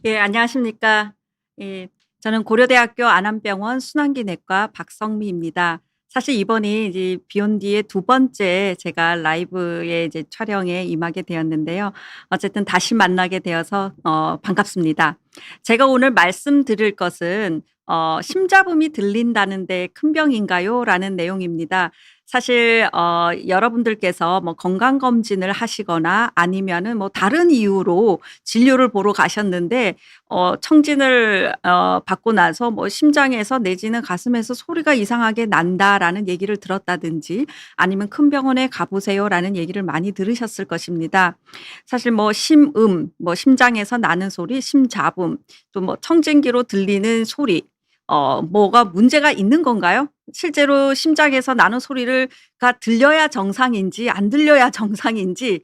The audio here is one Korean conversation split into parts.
예, 안녕하십니까. 예, 저는 고려대학교 안암병원 순환기내과 박성미입니다. 사실 이번이 이제 비온 뒤에 두 번째 제가 라이브의 이제 촬영에 임하게 되었는데요. 어쨌든 다시 만나게 되어서 반갑습니다. 제가 오늘 말씀드릴 것은 "심잡음이 들린다는데 큰 병인가요?" 라는 내용입니다. 사실 여러분들께서 뭐 건강검진을 하시거나 아니면은 뭐 다른 이유로 진료를 보러 가셨는데 청진을 받고 나서 뭐 "심장에서 내지는 가슴에서 소리가 이상하게 난다."라는 얘기를 들었다든지 아니면 "큰 병원에 가 보세요."라는 얘기를 많이 들으셨을 것입니다. 사실 뭐 심음, 뭐 심장에서 나는 소리, 심잡음, 또 뭐 청진기로 들리는 소리, 뭐가 문제가 있는 건가요? 실제로 심장에서 나는 소리를 가 들려야 정상인지 안 들려야 정상인지,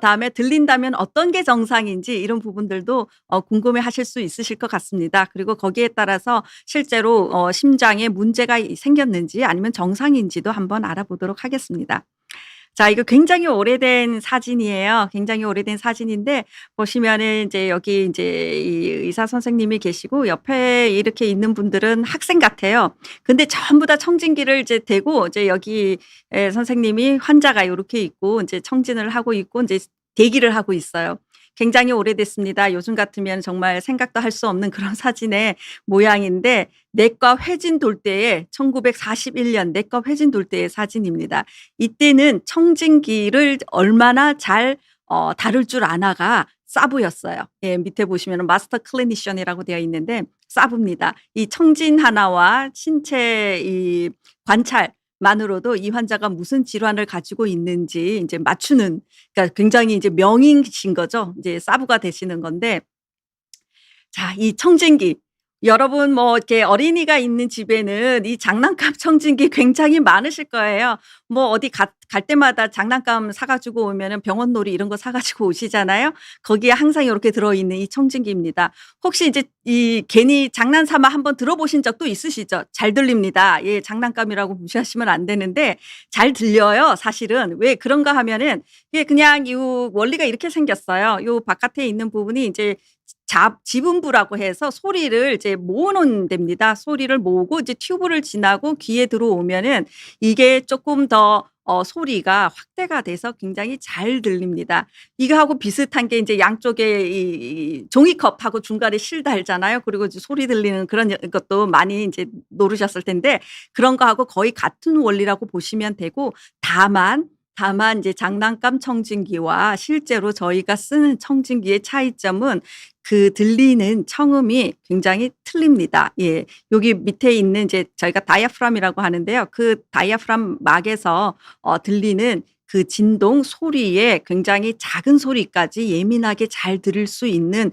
다음에 들린다면 어떤 게 정상인지 이런 부분들도 궁금해하실 수 있으실 것 같습니다. 그리고 거기에 따라서 실제로 심장에 문제가 생겼는지 아니면 정상인지도 한번 알아보도록 하겠습니다. 자, 이거 굉장히 오래된 사진이에요. 굉장히 오래된 사진인데 보시면은 인제 여기 인제 이 의사 선생님이 계시고 옆에 이렇게 있는 분들은 학생 같아요. 근데 전부 다 청진기를 이제 대고 이제 여기 선생님이 환자가 요렇게 있고 인제 청진을 하고 있고 인제 대기를 하고 있어요. 굉장히 오래됐습니다. 요즘 같으면 정말 생각도 할 수 없는 그런 사진의 모양인데 내과 회진 돌 때에 1941년 내과 회진 돌 때의 사진입니다. 이때는 청진기를 얼마나 잘 다룰 줄 아나가 사부였어요. 예, 밑에 보시면은 마스터 클리니션이라고 되어 있는데 사부입니다. 이 청진 하나와 신체 이 관찰만으로도 이 환자가 무슨 질환을 가지고 있는지 인제 맞추는, 그러니까 굉장히 이제 명인이신 거죠. 이제 사부가 되시는 건데, 자, 이 청진기. 여러분 뭐 이렇게 어린이가 있는 집에는 이 장난감 청진기 굉장히 많으실 거예요. 뭐 어디 갈 때마다 장난감 사 가지고 오면은 병원 놀이 이런 거 사 가지고 오시잖아요. 거기에 항상 요렇게 들어있는 이 청진기입니다. 혹시 이제 이 괜히 장난 삼아 한번 들어보신 적도 있으시죠? 잘 들립니다. 예, 장난감이라고 무시하시면 안 되는데 잘 들려요 사실은. 왜 그런가 하면은 이게 그냥 요 원리가 이렇게 생겼어요. 요 바깥에 있는 부분이 이제 잡 지분부라고 해서 소리를 이제 모으 놓은 데입니다. 소리를 모으고 이제 튜브를 지나고 귀에 들어오면은 이게 쪼끔 더 소리가 확대가 돼서 굉장히 잘 들립니다. 이거하고 비슷한 게 인제 양쪽에 이 종이컵하고 중간에 실 달잖아요. 그리고 이제 소리 들리는 그런 것도 많이 인제 노르셨을 텐데 그런 거하고 거의 같은 원리라고 보시면 되고, 다만 이제 장난감 청진기와 실제로 저희가 쓰는 청진기의 차이점은 그 들리는 청음이 굉장히 틀립니다. 예. 여기 밑에 있는 이제 저희가 다이아프람이라고 하는데요. 그 다이아프람 막에서 들리는 그 진동 소리에 굉장히 작은 소리까지 예민하게 잘 들을 수 있는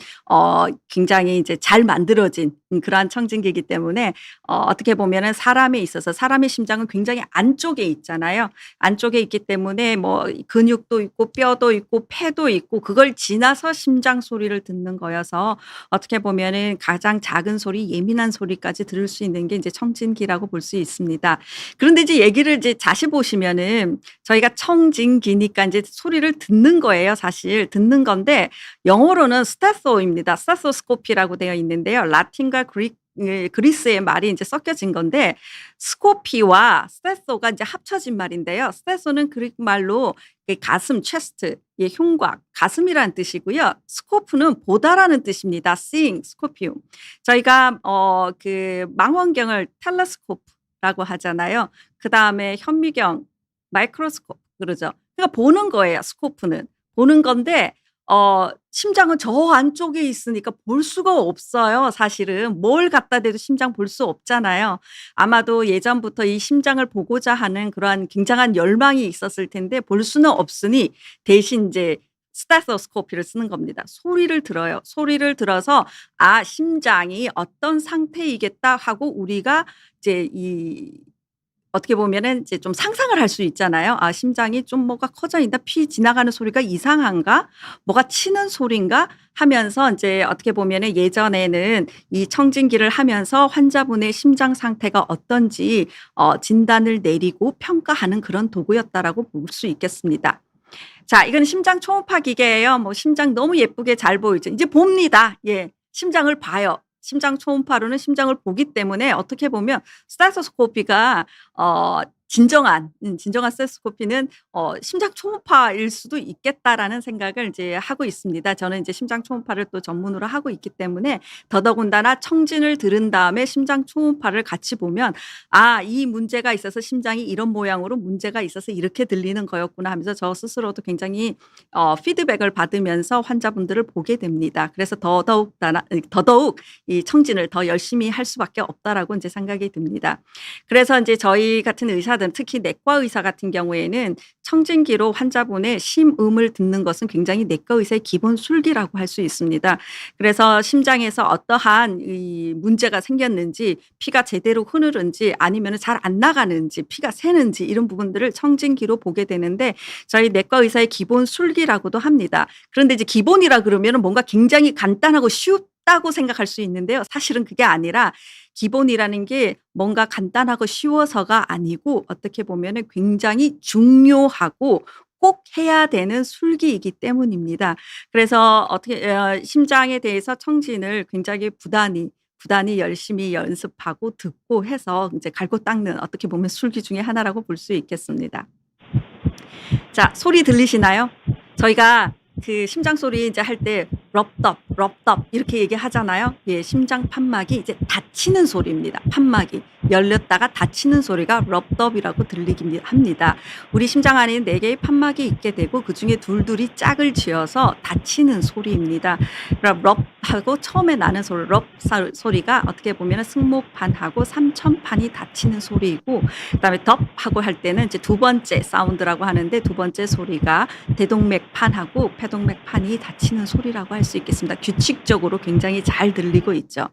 굉장히 이제 잘 만들어진 그러한 청진기이기 때문에 어떻게 보면은 사람에 있어서 사람의 심장은 굉장히 안쪽에 있잖아요. 안쪽에 있기 때문에 뭐 근육도 있고 뼈도 있고 폐도 있고 그걸 지나서 심장 소리를 듣는 거여서 어떻게 보면은 가장 작은 소리, 예민한 소리까지 들을 수 있는 게 이제 청진기라고 볼 수 있습니다. 그런데 이제 얘기를 이제 다시 보시면은 저희가 청진기니까 인제 소리를 듣는 거예요 사실. 듣는 건데 영어로는 스테소입니다. 스테소스코피라고 되어 있는데요. 라틴과 그리스의 말이 인제 섞여진 건데 스코피와 스테소가 인제 합쳐진 말인데요. 스테소는 그릭 말로 가슴 체스트, 예, 흉곽, 가슴이라는 뜻이고요. 스코프는 보다라는 뜻입니다. seeing, 스코피움. 저희가 그 망원경을 텔레스코프라고 하잖아요. 그다음에 현미경 마이크로스코프 그러죠. 그러니까 보는 거예요 스코프는. 보는 건데 심장은 저 안쪽에 있으니까 볼 수가 없어요 사실은. 뭘 갖다 대도 심장 볼 수 없잖아요. 아마도 예전부터 이 심장을 보고자 하는 그러한 굉장한 열망이 있었을 텐데 볼 수는 없으니 대신 이제 스테토스코피를 쓰는 겁니다. 소리를 들어요. 소리를 들어서 '아 심장이 어떤 상태이겠다.' 하고 우리가 이제 이 어떻게 보면은 이제 좀 상상을 할 수 있잖아요. '아 심장이 좀 뭐가 커져 있나? 피 지나가는 소리가 이상한가? 뭐가 치는 소리인가?' 하면서 인제 어떻게 보면은 예전에는 이 청진기를 하면서 환자분의 심장 상태가 어떤지 진단을 내리고 평가하는 그런 도구였다라고 볼 수 있겠습니다. 자, 이거는 심장 초음파 기계예요. 뭐 심장 너무 예쁘게 잘 보이죠. 이제 봅니다. 예. 심장을 봐요. 심장 초음파로는 심장을 보기 때문에 어떻게 보면 스테토스코피가 진정한 스테토스코피는 '심장 초음파일 수도 있겠다.'라는 생각을 이제 하고 있습니다. 저는 이제 심장 초음파를 또 전문으로 하고 있기 때문에 더더군다나 청진을 들은 다음에 심장 초음파를 같이 보면 '아 이 문제가 있어서 심장이 이런 모양으로 문제가 있어서 이렇게 들리는 거였구나.' 하면서 저 스스로도 굉장히 피드백을 받으면서 환자분들을 보게 됩니다. 그래서 더더욱 이 청진을 더 열심히 할 수밖에 없다라고 인제 생각이 듭니다. 그래서 인제 저희 같은 의사들 특히 내과 의사 같은 경우에는 청진기로 환자분의 심음을 듣는 것은 굉장히 내과 의사의 기본 술기라고 할 수 있습니다. 그래서 심장에서 어떠한 이 문제가 생겼는지 피가 제대로 흐르는지 아니면은 잘 안 나가는지 피가 새는지 이런 부분들을 청진기로 보게 되는데 저희 내과 의사의 기본 술기라고도 합니다. 그런데 이제 기본이라 그러면은 뭔가 굉장히 간단하고 쉽다고 생각할 수 있는데요. 사실은 그게 아니라 기본이라는 게 뭔가 간단하고 쉬워서가 아니고 어떻게 보면은 굉장히 중요하고 꼭 해야 되는 술기이기 때문입니다. 그래서 어떻게 심장에 대해서 청진을 굉장히 부단히 열심히 연습하고 듣고 해서 인제 갈고 닦는 어떻게 보면 술기 중에 하나라고 볼 수 있겠습니다. 자 소리 들리시나요? 저희가 그 심장 소리 인제 할 때 럽덥, 럽덥 이렇게 얘기하잖아요. 예 심장 판막이 이제 닫히는 소리입니다. 판막이 열렸다가 닫히는 소리가 럽덥이라고 들리긴 합니다. 우리 심장 안에는 4 개의 판막이 있게 되고 그중에 둘둘이 짝을 지어서 닫히는 소리입니다. 그럼 럽하고 처음에 나는 소리 럽 소리가 어떻게 보면은 승모판하고 삼천판이 닫히는 소리이고 그다음에 덥 하고 할 때는 이제 두 번째 사운드라고 하는데 두 번째 소리가 대동맥판하고 폐동맥판이 닫히는 소리라고 할 수 있겠습니다. 규칙적으로 굉장히 잘 들리고 있죠.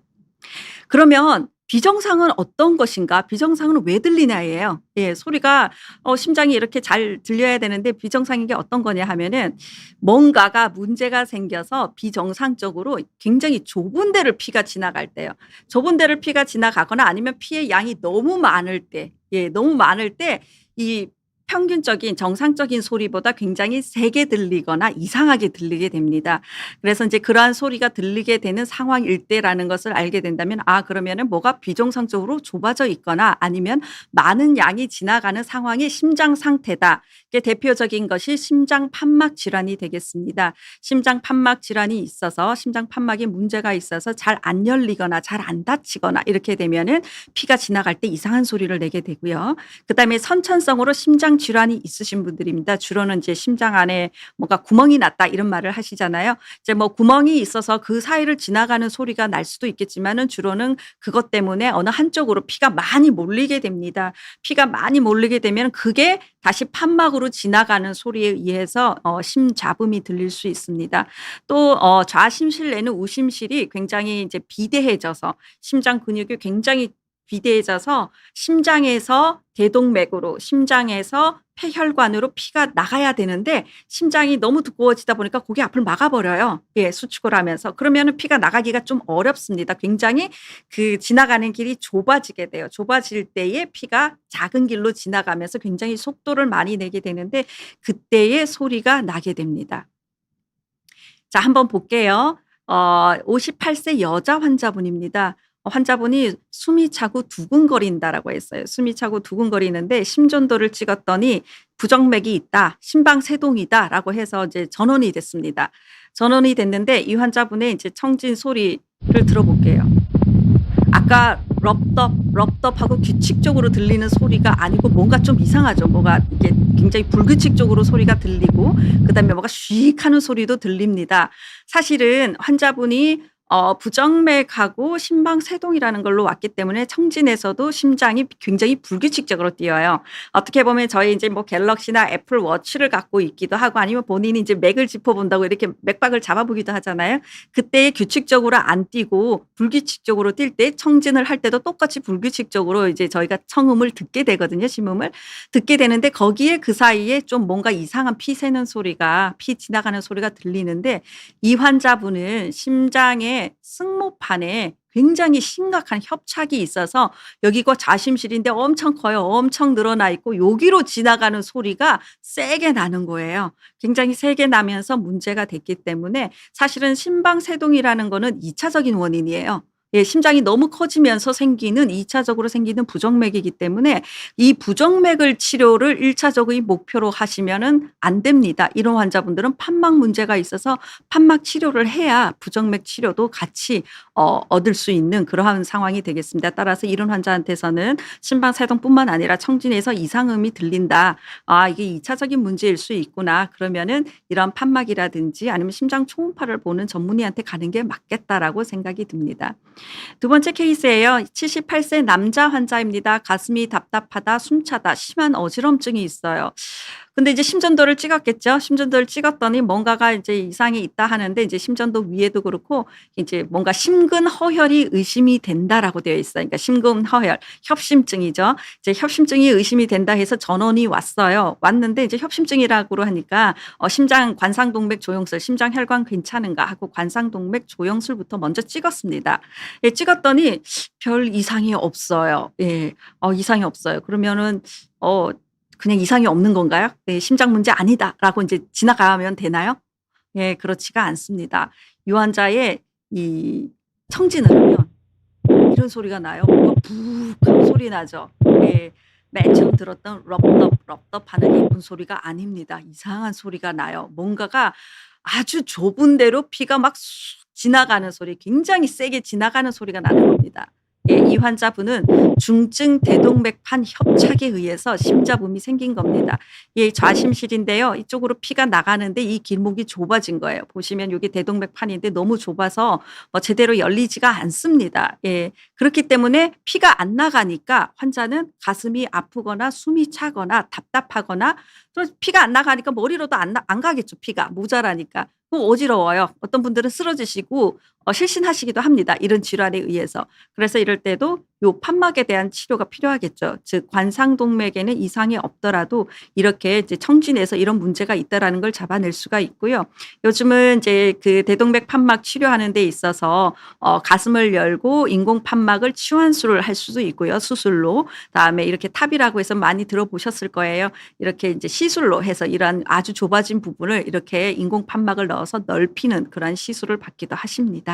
그러면 비정상은 어떤 것인가? 비정상은 왜 들리냐예요. 예 소리가 심장이 이렇게 잘 들려야 되는데 비정상인 게 어떤 거냐 하면은 뭔가가 문제가 생겨서 비정상적으로 굉장히 좁은 데를 피가 지나갈 때요. 좁은 데를 피가 지나가거나 아니면 피의 양이 너무 많을 때 너무 많을 때 이 평균적인 정상적인 소리보다 굉장히 세게 들리거나 이상하게 들리게 됩니다. 그래서 인제 그러한 소리가 들리게 되는 상황일 때라는 것을 알게 된다면 '아 그러면은 뭐가 비정상적으로 좁아져 있거나 아니면 많은 양이 지나가는 상황이 심장 상태다.' 이게 대표적인 것이 심장 판막 질환이 되겠습니다. 심장 판막 질환이 있어서 심장 판막에 문제가 있어서 잘 안 열리거나 잘 안 닫히거나 이렇게 되면은 피가 지나갈 때 이상한 소리를 내게 되고요. 그다음에 선천성으로 심장 질환이 있으신 분들입니다. 주로는 이제 심장 안에 뭔가 구멍이 났다 이런 말을 하시잖아요. 이제 뭐 구멍이 있어서 그 사이를 지나가는 소리가 날 수도 있겠지만은 주로는 그것 때문에 어느 한쪽으로 피가 많이 몰리게 됩니다. 피가 많이 몰리게 되면 그게 다시 판막으로 지나가는 소리에 의해서 심잡음이 들릴 수 있습니다. 또 좌심실 내는 우심실이 굉장히 이제 비대해져서 심장 근육이 굉장히 비대해져서 심장에서 대동맥으로 심장에서 폐혈관으로 피가 나가야 되는데 심장이 너무 두꺼워지다 보니까 고기 앞을 막아 버려요. 예 수축을 하면서. 그러면은 피가 나가기가 좀 어렵습니다. 굉장히 그 지나가는 길이 좁아지게 돼요. 좁아질 때에 피가 작은 길로 지나가면서 굉장히 속도를 많이 내게 되는데 그때의 소리가 나게 됩니다. 자 한번 볼게요. 58세 여자 환자분입니다. 환자분이 "숨이 차고 두근거린다."라고 했어요. 숨이 차고 두근거리는데 심전도를 찍었더니 "부정맥이 있다. 심방세동이다."라고 해서 이제 전원이 됐습니다. 전원이 됐는데 이 환자분의 이제 청진 소리를 들어볼게요. 아까 럽덥하고 규칙적으로 들리는 소리가 아니고 뭔가 좀 이상하죠. 뭐가 이게 굉장히 불규칙적으로 소리가 들리고 그다음에 뭐가 쉬익 하는 소리도 들립니다. 사실은 환자분이 부정맥하고 심방세동이라는 걸로 왔기 때문에 청진에서도 심장이 굉장히 불규칙적으로 뛰어요. 어떻게 보면 저희 인제 뭐 갤럭시나 애플 워치를 갖고 있기도 하고 아니면 본인이 이제 맥을 짚어 본다고 이렇게 맥박을 잡아 보기도 하잖아요. 그때 규칙적으로 안 뛰고 불규칙적으로 뛸 때 청진을 할 때도 똑같이 불규칙적으로 이제 저희가 청음을 듣게 되거든요, 심음을. 듣게 되는데 거기에 그 사이에 좀 뭔가 이상한 피 새는 소리가 피 지나가는 소리가 들리는데 이 환자분은 심장의 승모판에 굉장히 심각한 협착이 있어서 여기가 좌심실인데 엄청 커요. 엄청 늘어나 있고 여기로 지나가는 소리가 세게 나는 거예요. 굉장히 세게 나면서 문제가 됐기 때문에 사실은 심방세동이라는 거는 2 차적인 원인이에요. 예, 심장이 너무 커지면서 생기는 2 차적으로 생기는 부정맥이기 때문에 이 부정맥을 치료를 1 차적의 목표로 하시면은 안 됩니다. 이런 환자분들은 판막 문제가 있어서 판막 치료를 해야 부정맥 치료도 같이 얻을 수 있는 그러한 상황이 되겠습니다. 따라서 이런 환자한테서는 심방세동뿐만 아니라 청진에서 이상음이 들린다. '아 이게 2 차적인 문제일 수 있구나.' 그러면은 이런 판막이라든지 아니면 심장 초음파를 보는 전문의한테 가는 게 맞겠다라고 생각이 듭니다. 두 번째 케이스예요. 78세 남자 환자입니다. 가슴이 답답하다, 숨차다, 심한 어지럼증이 있어요. 근데 이제 심전도를 찍었겠죠. 심전도를 찍었더니 뭔가가 이제 이상이 있다 하는데 이제 심전도 위에도 그렇고 이제 뭔가 심근허혈이 의심이 된다라고 되어 있어요. 그러니까 심근허혈, 협심증이죠. 이제 협심증이 의심이 된다 해서 전원이 왔어요. 왔는데 이제 협심증이라고 하니까 심장 관상동맥 조영술, 심장 혈관 괜찮은가 하고 관상동맥 조영술부터 먼저 찍었습니다. 예, 찍었더니 별 이상이 없어요. 예. 이상이 없어요. 그러면은 그냥 이상이 없는 건가요? 네, '심장 문제 아니다.'라고 인제 지나가면 되나요? 예, 그렇지가 않습니다. 이 환자의 이 청진을 하면 이런 소리가 나요. 뭔가 부욱한 소리 나죠. 예. 맨 처음 들었던 럽덥 하는 예쁜 소리가 아닙니다. 이상한 소리가 나요. 뭔가가 아주 좁은 데로 피가 막 쑥 지나가는 소리, 굉장히 세게 지나가는 소리가 나는 겁니다. 예, 이 환자분은 중증 대동맥판 협착에 의해서 심자붐이 생긴 겁니다. 예, 좌심실인데요. 이쪽으로 피가 나가는데 이 길목이 좁아진 거예요. 보시면 여기 대동맥판인데 너무 좁아서 제대로 열리지가 않습니다. 예, 그렇기 때문에 피가 안 나가니까 환자는 가슴이 아프거나 숨이 차거나 답답하거나 또 피가 안 나가니까 머리로도 안 가겠죠, 피가. 모자라니까. 그럼 어지러워요. 어떤 분들은 쓰러지시고 실신하시기도 합니다, 이런 질환에 의해서. 그래서 이럴 때도 요 판막에 대한 치료가 필요하겠죠. 즉 관상동맥에는 이상이 없더라도 이렇게 이제 청진해서 이런 문제가 있다라는 걸 잡아낼 수가 있고요. 요즘은 이제 그 대동맥 판막 치료하는 데 있어서 가슴을 열고 인공 판막을 치환술을 할 수도 있고요, 수술로. 그다음에 이렇게 탑이라고 해서 많이 들어보셨을 거예요. 이렇게 이제 시술로 해서 이러한 아주 좁아진 부분을 이렇게 인공 판막을 넣어서 넓히는 그런 시술을 받기도 하십니다.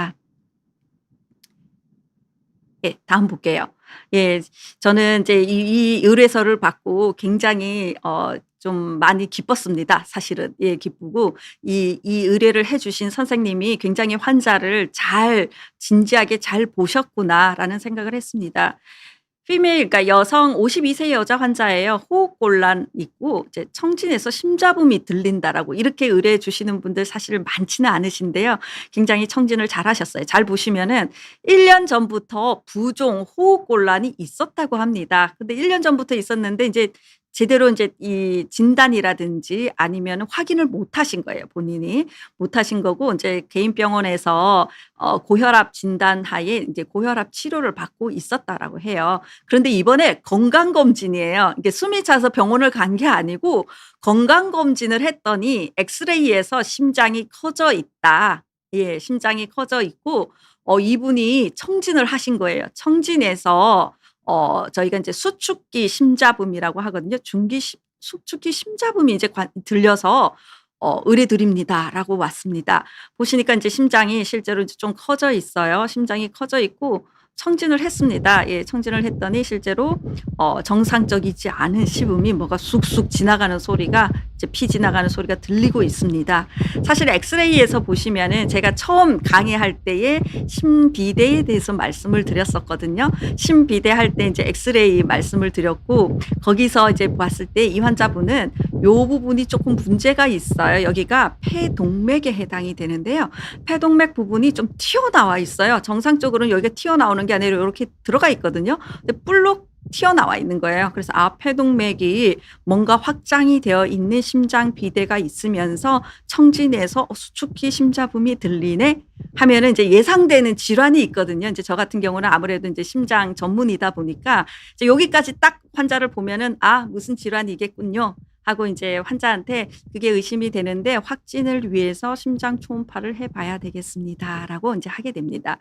예. 다음 볼게요. 예. 저는 이제 이 의뢰서를 받고 굉장히 좀 많이 기뻤습니다, 사실은. 예, 기쁘고 이 의뢰를 해 주신 선생님이 굉장히 환자를 잘 진지하게 잘 보셨구나라는 생각을 했습니다. 그러니까 여성 52세 여자 환자예요. 호흡곤란 있고 이제 "청진해서 심자붐이 들린다."라고 이렇게 의뢰해 주시는 분들 사실 많지는 않으신데요. 굉장히 청진을 잘하셨어요. 잘 보시면은 1년 전부터 부종 호흡곤란이 있었다고 합니다. 근데 1년 전부터 있었는데 인제 제대로 인제 이 진단이라든지 아니면은 확인을 못 하신 거예요, 본인이. 못 하신 거고 인제 개인 병원에서 고혈압 진단하에 인제 고혈압 치료를 받고 있었다라고 해요. 그런데 이번에 건강검진이에요. 이게 숨이 차서 병원을 간 게 아니고 건강검진을 했더니 엑스레이에서 심장이 커져 있다. 예, 심장이 커져 있고 이분이 청진을 하신 거예요. 청진해서 저희가 인제 수축기 심자붐이라고 하거든요. 수축기 심자붐이 이제 들려서 "의뢰드립니다."라고 왔습니다. 보시니까 인제 심장이 실제로 이제 좀 커져 있어요. 심장이 커져 있고 청진을 했습니다. 예, 청진을 했더니 실제로 정상적이지 않은 시음이 뭐가 쑥쑥 지나가는 소리가 이제 피 지나가는 소리가 들리고 있습니다. 사실 엑스레이에서 보시면은 제가 처음 강의할 때에 심비대에 대해서 말씀을 드렸었거든요. 심비대 할 때 이제 엑스레이 말씀을 드렸고 거기서 이제 봤을 때 이 환자분은 요 부분이 쪼끔 문제가 있어요. 여기가 폐동맥에 해당이 되는데요. 폐동맥 부분이 좀 튀어나와 있어요. 정상적으로는 여기가 튀어나오는 게 아니라 요렇게 들어가 있거든요. 근데 볼록 튀어나와 있는 거예요. 그래서 '아 폐동맥이 뭔가 확장이 되어 있는 심장 비대가 있으면서 청진해서 수축기 심자붐이 들리네.' 하면은 이제 예상되는 질환이 있거든요. 인제 저 같은 경우는 아무래도 인제 심장 전문이다 보니까 이제 여기까지 딱 환자를 보면은 '아 무슨 질환이겠군요.' 하고 인제 환자한테 "그게 의심이 되는데 확진을 위해서 심장 초음파를 해 봐야 되겠습니다."라고 인제 하게 됩니다.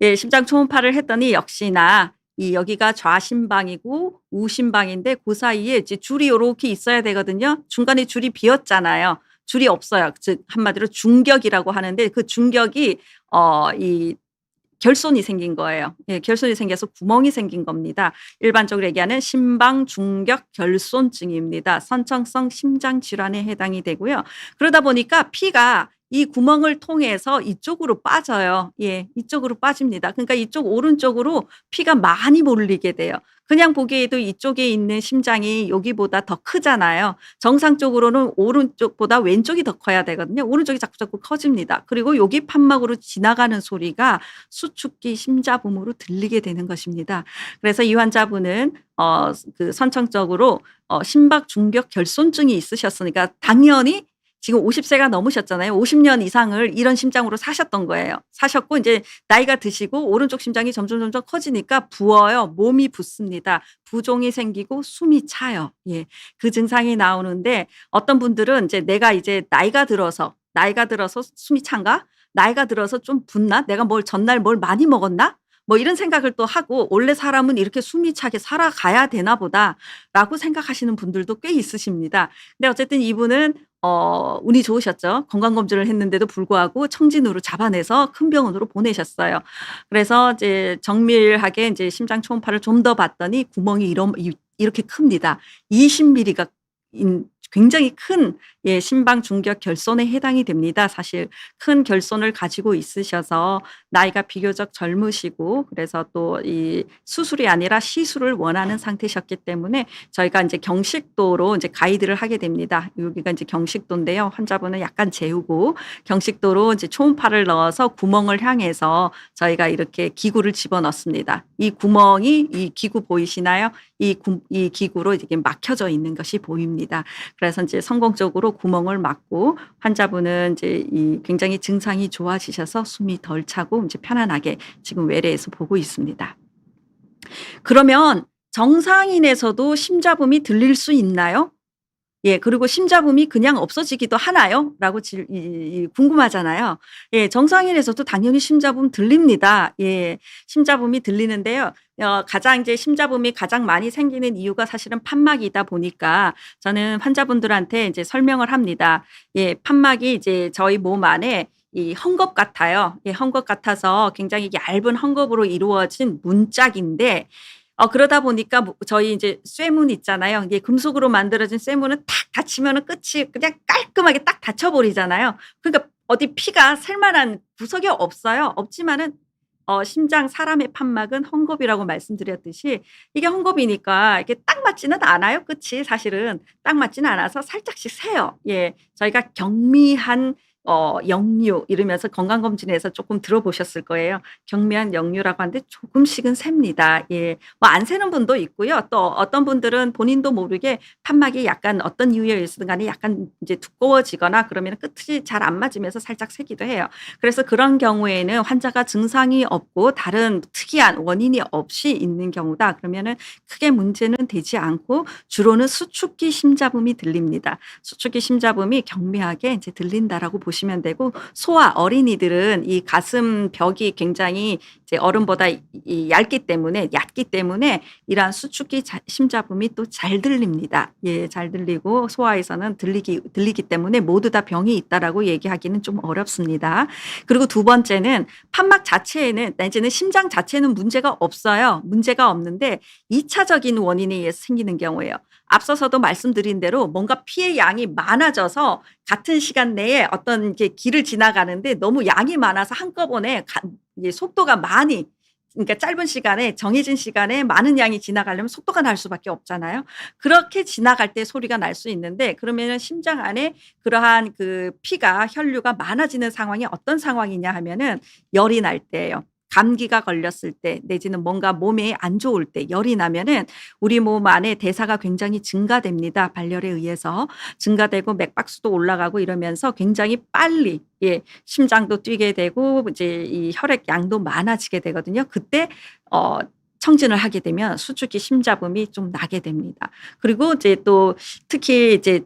예, 심장 초음파를 했더니 역시나 이 여기가 좌심방이고 우심방인데 고 사이에 이제 줄이 요렇게 있어야 되거든요. 중간에 줄이 비었잖아요. 줄이 없어요. 즉 한마디로 중격이라고 하는데 그 중격이 이 결손이 생긴 거예요. 예, 결손이 생겨서 구멍이 생긴 겁니다. 일반적으로 얘기하는 심방 중격 결손증입니다. 선천성 심장 질환에 해당이 되고요. 그러다 보니까 피가 이 구멍을 통해서 이쪽으로 빠져요. 예, 이쪽으로 빠집니다. 그러니까 이쪽 오른쪽으로 피가 많이 몰리게 돼요. 그냥 보기에도 이쪽에 있는 심장이 여기보다 더 크잖아요. 정상적으로는 오른쪽보다 왼쪽이 더 커야 되거든요. 오른쪽이 자꾸자꾸 커집니다. 그리고 여기 판막으로 지나가는 소리가 수축기 심자붐으로 들리게 되는 것입니다. 그래서 이 환자분은 그 선천적으로 심박 중격 결손증이 있으셨으니까 당연히 지금 50 세가 넘으셨잖아요. 50년 이상을 이런 심장으로 사셨던 거예요. 사셨고 인제 나이가 드시고 오른쪽 심장이 점점점점 커지니까 부어요. 몸이 붓습니다. 부종이 생기고 숨이 차요. 예. 그 증상이 나오는데 어떤 분들은 인제 '내가 이제 나이가 들어서 숨이 찬가? 나이가 들어서 좀 붓나? 내가 뭘 전날 뭘 많이 먹었나?' 뭐 이런 생각을 또 하고 '원래 사람은 이렇게 숨이 차게 살아가야 되나 보다.'라고 생각하시는 분들도 꽤 있으십니다. 근데 어쨌든 이분은 운이 좋으셨죠. 건강검진을 했는데도 불구하고 청진으로 잡아내서 큰 병원으로 보내셨어요. 그래서 이제 정밀하게 인제 심장 초음파를 좀 더 봤더니 구멍이 이렇게 큽니다. 20 밀리가 인 굉장히 큰 예, 심방 중격 결손에 해당이 됩니다. 사실 큰 결손을 가지고 있으셔서 나이가 비교적 젊으시고 그래서 또 이 수술이 아니라 시술을 원하는 상태셨기 때문에 저희가 인제 경식도로 인제 가이드를 하게 됩니다. 여기가 인제 경식도인데요. 환자분은 약간 재우고 경식도로 인제 초음파를 넣어서 구멍을 향해서 저희가 이렇게 기구를 집어넣습니다. 이 구멍이 이 기구 보이시나요? 이 기구로 이렇게 막혀져 있는 것이 보입니다. 그래서 인제 성공적으로 구멍을 막고 환자분은 인제 이 굉장히 증상이 좋아지셔서 숨이 덜 차고 인제 편안하게 지금 외래에서 보고 있습니다. 그러면 정상인에서도 심자붐이 들릴 수 있나요? 예. 그리고 "심자붐이 그냥 없어지기도 하나요?" 라고 질 이 궁금하잖아요. 예. 정상인에서도 당연히 심자붐 들립니다. 예. 심자붐이 들리는데요. 가장 이제 심자붐이 가장 많이 생기는 이유가 사실은 판막이다 보니까 저는 환자분들한테 이제 설명을 합니다. 예. 판막이 이제 저희 몸 안에 이 헝겊 같아요. 예, 헝겊 같아서 굉장히 얇은 헝겊으로 이루어진 문짝인데 그러다 보니까 뭐 저희 인제 쇠문 있잖아요. 이게 금속으로 만들어진 쇠문은 탁 닫히면은 끝이 그냥 깔끔하게 딱 닫혀 버리잖아요. 그러니까 어디 피가 샐 만한 구석이 없어요. 없지만은 심장 사람의 판막은 헝겊이라고 말씀드렸듯이 이게 헝겊이니까 이게 딱 맞지는 않아요 끝이 사실은. 딱 맞지는 않아서 살짝씩 새요. 예. 저희가 경미한 역류 이러면서 건강검진에서 쪼끔 들어보셨을 거예요. 경미한 역류라고 하는데 조금씩은 셉니다. 예. 뭐 안 새는 분도 있고요. 또 어떤 분들은 본인도 모르게 판막이 약간 어떤 이유에 의해서든 간에 약간 인제 두꺼워지거나 그러면은 끝이 잘 안 맞으면서 살짝 새기도 해요. 그래서 그런 경우에는 환자가 증상이 없고 다른 특이한 원인이 없이 있는 경우다. 그러면은 크게 문제는 되지 않고 주로는 수축기 심자붐이 들립니다. 수축기 심자붐이 경미하게 인제 들린다라고 보시면 되고 소아 어린이들은 이 가슴 벽이 굉장히 이제 어른보다 얇기 때문에 이러한 수축기 심자붐이 또 잘 들립니다. 예, 잘 들리고 소아에서는 들리기 때문에 모두 다 병이 있다라고 얘기하기는 좀 어렵습니다. 그리고 두 번째는 판막 자체에는 내지는 심장 자체는 문제가 없어요. 문제가 없는데 2 차적인 원인에 의해서 생기는 경우예요. 앞서서도 말씀드린 대로 뭔가 피의 양이 많아져서 같은 시간 내에 어떤 이렇게 길을 지나가는데 너무 양이 많아서 한꺼번에 이게 속도가 많이 그러니까 짧은 시간에 정해진 시간에 많은 양이 지나가려면 속도가 날 수밖에 없잖아요. 그렇게 지나갈 때 소리가 날 수 있는데 그러면은 심장 안에 그러한 그 피가 혈류가 많아지는 상황이 어떤 상황이냐 하면은 열이 날 때예요. 감기가 걸렸을 때 내지는 뭔가 몸에 안 좋을 때 열이 나면은 우리 몸 안에 대사가 굉장히 증가됩니다. 발열에 의해서. 증가되고 맥박수도 올라가고 이러면서 굉장히 빨리 예, 심장도 뛰게 되고 이제 이 혈액 양도 많아지게 되거든요. 그때 어 청진을 하게 되면 수축이 심잡음이 좀 나게 됩니다. 그리고 이제 또 특히 이제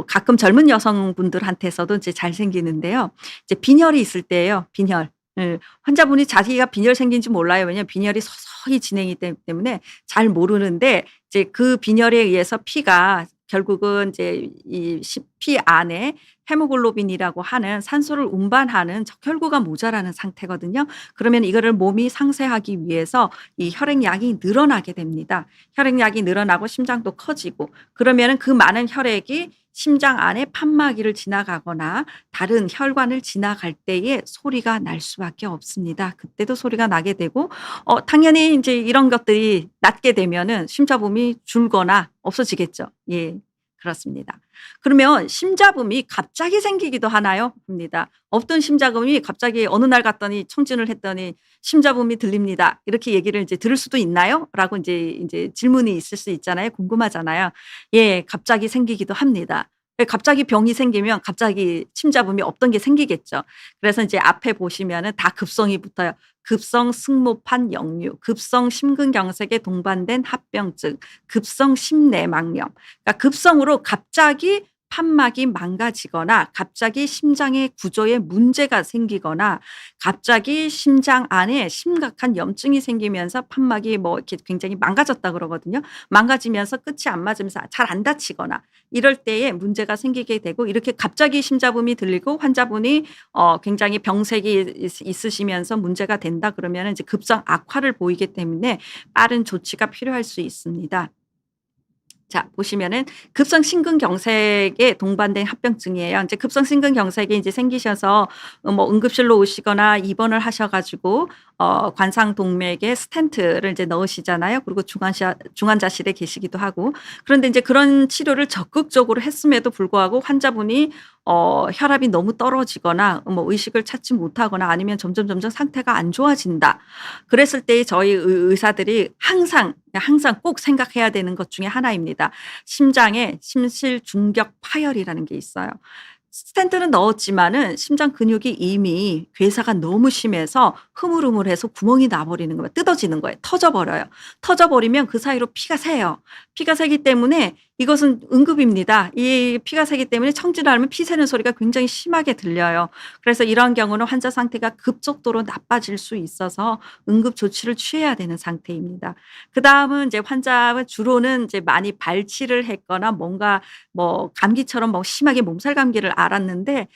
가끔 젊은 여성분들한테서도 이제 잘 생기는데요. 이제 빈혈이 있을 때예요, 빈혈. 예. 환자분이 자기가 빈혈 생긴지 몰라요. 왜냐하면 빈혈이 서서히 진행이 되기 때문에 잘 모르는데 이제 그 빈혈에 의해서 피가 결국은 이제 피 안에 헤모글로빈이라고 하는 산소를 운반하는 적혈구가 모자라는 상태거든요. 그러면 이거를 몸이 상쇄하기 위해서 이 혈액량이 늘어나게 됩니다. 혈액량이 늘어나고 심장도 커지고 그러면은 그 많은 혈액이 심장 안에 판막이를 지나가거나 다른 혈관을 지나갈 때에 소리가 날 수밖에 없습니다. 그때도 소리가 나게 되고 당연히 인제 이런 것들이 낮게 되면은 심잡음이 줄거나 없어지겠죠. 예. 그렇습니다. 그러면 심잡음이 갑자기 생기기도 하나요? 합니다. 없던 심잡음이 갑자기 어느 날 갔더니 청진을 했더니 "심잡음이 들립니다." 이렇게 얘기를 이제 들을 수도 있나요? 라고 인제 질문이 있을 수 있잖아요. 궁금하잖아요. 예. 갑자기 생기기도 합니다. 예, 갑자기 병이 생기면 갑자기 심잡음이 없던 게 생기겠죠. 그래서 이제 앞에 보시면은 다 급성이 붙어요. 급성 승모판 역류, 급성 심근경색에 동반된 합병증, 급성 심내막염. 그러니까 급성으로 갑자기 판막이 망가지거나 갑자기 심장의 구조에 문제가 생기거나 갑자기 심장 안에 심각한 염증이 생기면서 판막이 뭐 이렇게 굉장히 망가졌다 그러거든요. 망가지면서 끝이 안 맞으면서 잘 안 다치거나 이럴 때에 문제가 생기게 되고 이렇게 갑자기 심잡음이 들리고 환자분이 굉장히 병색이 있으시면서 문제가 된다 그러면은 이제 급성 악화를 보이기 때문에 빠른 조치가 필요할 수 있습니다. 자 보시면은 급성 심근경색에 동반된 합병증이에요. 인제 급성 심근경색이 인제 생기셔서 뭐 응급실로 오시거나 입원을 하셔 가지고 관상동맥에 스텐트를 인제 넣으시잖아요. 그리고 중환자실에 계시기도 하고. 그런데 인제 그런 치료를 적극적으로 했음에도 불구하고 환자분이 혈압이 너무 떨어지거나 뭐 의식을 찾지 못하거나 아니면 점점 상태가 안 좋아진다. 그랬을 때 저희 의사들이 항상 꼭 생각해야 되는 것 중에 하나입니다. 심장에 심실중격 파열이라는 게 있어요. 스텐트는 넣었지만은 심장 근육이 이미 괴사가 너무 심해서 흐물흐물해서 구멍이 나 버리는 거예요. 뜯어지는 거예요. 터져 버려요. 터져 버리면 그 사이로 피가 새요. 피가 새기 때문에 이것은 응급입니다. 이 피가 새기 때문에 청진을 하면 피 새는 소리가 굉장히 심하게 들려요. 그래서 이런 경우는 환자 상태가 급속도로 나빠질 수 있어서 응급 조치를 취해야 되는 상태입니다. 그다음은 이제 환자는 주로는 이제 많이 발치를 했거나 뭔가 뭐 감기처럼 뭐 심하게 몸살 감기를 앓았는데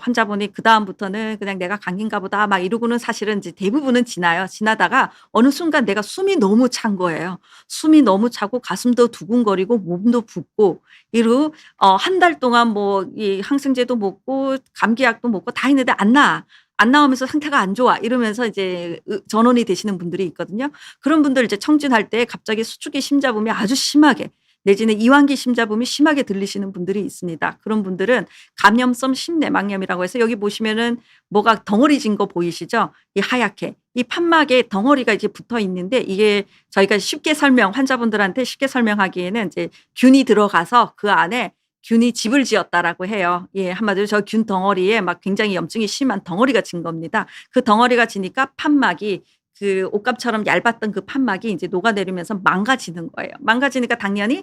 환자분이 그다음부터는 그냥 '내가 감기인가 보다.' 막 이러고는 사실은 이제 대부분은 지나요. 지나다가 어느 순간 내가 숨이 너무 찬 거예요. 숨이 너무 차고 가슴도 두근거리고 몸도 붓고 이러고 한 달 동안 뭐 이 항생제도 먹고 감기약도 먹고 다 했는데 안 나아. 안 나오면서 상태가 안 좋아. 이러면서 이제 전원이 되시는 분들이 있거든요. 그런 분들 이제 청진할 때 갑자기 수축기 심잡음이 아주 심하게 내지는 이완기 심잡음이 심하게 들리시는 분들이 있습니다. 그런 분들은 감염성 심내막염이라고 해서 여기 보시면은 뭐가 덩어리진 거 보이시죠? 이 하얗게. 이 판막에 덩어리가 이제 붙어 있는데 이게 저희가 쉽게 환자분들한테 쉽게 설명하기에는 이제 균이 들어가서 그 안에 균이 집을 지었다라고 해요. 예, 한마디로 저 균 덩어리에 막 굉장히 염증이 심한 덩어리가 진 겁니다. 그 덩어리가 지니까 판막이 그 옷감처럼 얇았던 그 판막이 인제 녹아내리면서 망가지는 거예요. 망가지니까 당연히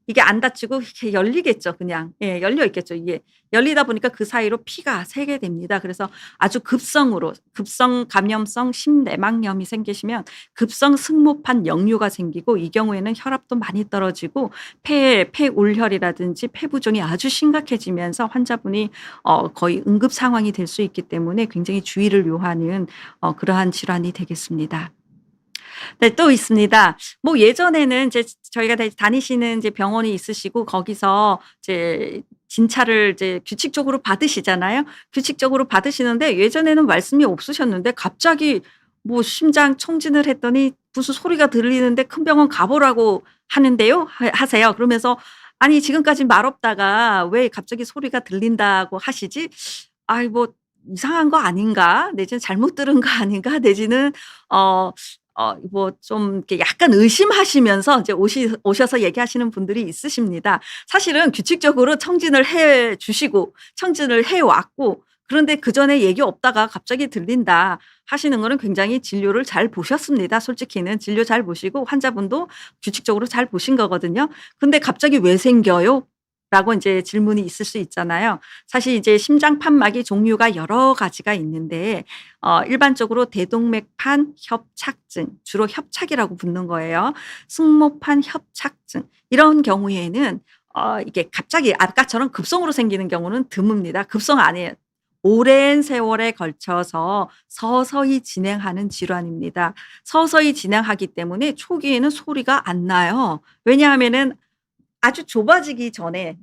이게 안 닫히고 이렇게 열리겠죠 그냥. 예, 열려 있겠죠 이게. 열리다 보니까 그 사이로 피가 새게 됩니다. 그래서 아주 급성으로 급성 감염성 심내막염이 생기시면 급성 승모판 역류가 생기고 이 경우에는 혈압도 많이 떨어지고 폐울혈이라든지 폐부종이 아주 심각해지면서 환자분이 거의 응급 상황이 될 수 있기 때문에 굉장히 주의를 요하는 그러한 질환이 되겠습니다. 네 또 있습니다. 뭐 예전에는 이제 저희가 다니시는 이제 병원이 있으시고 거기서 이제 진찰을 이제 규칙적으로 받으시잖아요. 규칙적으로 받으시는데 예전에는 말씀이 없으셨는데 갑자기 뭐 심장 청진을 했더니 무슨 소리가 들리는데 "큰 병원 가 보라고 하는데요." 하세요. 그러면서 "아니 지금까진 말 없다가 왜 갑자기 소리가 들린다고 하시지?" 아이 뭐 '이상한 거 아닌가?' 내지는 '잘못 들은 거 아닌가?' 내지는 어 뭐 좀 이렇게 약간 의심하시면서 이제 오셔서 얘기하시는 분들이 있으십니다. 사실은 규칙적으로 청진을 해 주시고 청진을 해 왔고 그런데 그전에 얘기 없다가 갑자기 들린다 하시는 거는 굉장히 진료를 잘 보셨습니다. 솔직히는 진료 잘 보시고 환자분도 규칙적으로 잘 보신 거거든요. 근데 갑자기 "왜 생겨요?" 라고 인제 질문이 있을 수 있잖아요. 사실 이제 심장 판막이 종류가 여러 가지가 있는데 일반적으로 대동맥판 협착증, 주로 협착이라고 붙는 거예요. 승모판 협착증 이런 경우에는 이게 갑자기 아까처럼 급성으로 생기는 경우는 드뭅니다. 급성 아니에요. 오랜 세월에 걸쳐서 서서히 진행하는 질환입니다. 서서히 진행하기 때문에 초기에는 소리가 안 나요. 왜냐하면은 아주 좁아지기 전에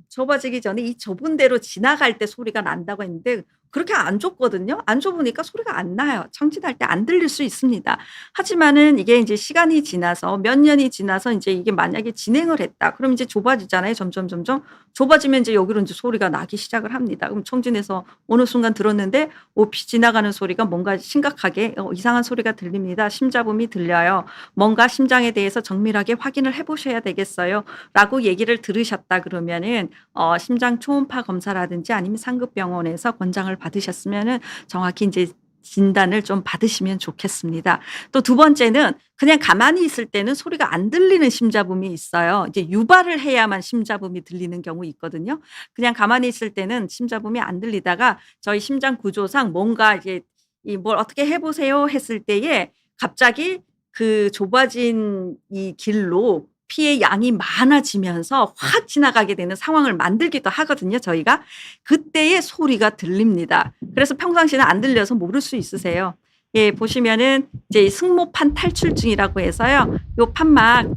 이 좁은 데로 지나갈 때 소리가 난다고 했는데 그렇게 안 좁거든요. 안 좁으니까 소리가 안 나요. 청진할 때 안 들릴 수 있습니다. 하지만은 이게 인제 시간이 지나서 몇 년이 지나서 인제 이게 만약에 진행을 했다. 그럼 이제 좁아지잖아요 점점. 좁아지면 인제 여기로 인제 소리가 나기 시작을 합니다. 그럼 청진해서 어느 순간 들었는데 피 지나가는 소리가 뭔가 심각하게 이상한 소리가 들립니다. 심잡음이 들려요. 뭔가 심장에 대해서 정밀하게 확인을 해 보셔야 되겠어요. 라고 얘기를 들으셨다 그러면은 심장 초음파 검사라든지 아니면 상급 병원에서 권장을 받으셨으면은 정확히 인제 진단을 좀 받으시면 좋겠습니다. 또 두 번째는 그냥 가만히 있을 때는 소리가 안 들리는 심잡음이 있어요. 이제 유발을 해야만 심잡음이 들리는 경우 있거든요. 그냥 가만히 있을 때는 심잡음이 안 들리다가 저희 심장 구조상 뭔가 이제 "뭘 어떻게 해 보세요." 했을 때에 갑자기 그 좁아진 이 길로 피의 양이 많아지면서 확 지나가게 되는 상황을 만들기도 하거든요 저희가. 그때의 소리가 들립니다. 그래서 평상시에는 안 들려서 모를 수 있으세요. 예 보시면은 이제 승모판 탈출증이라고 해서요. 요 판막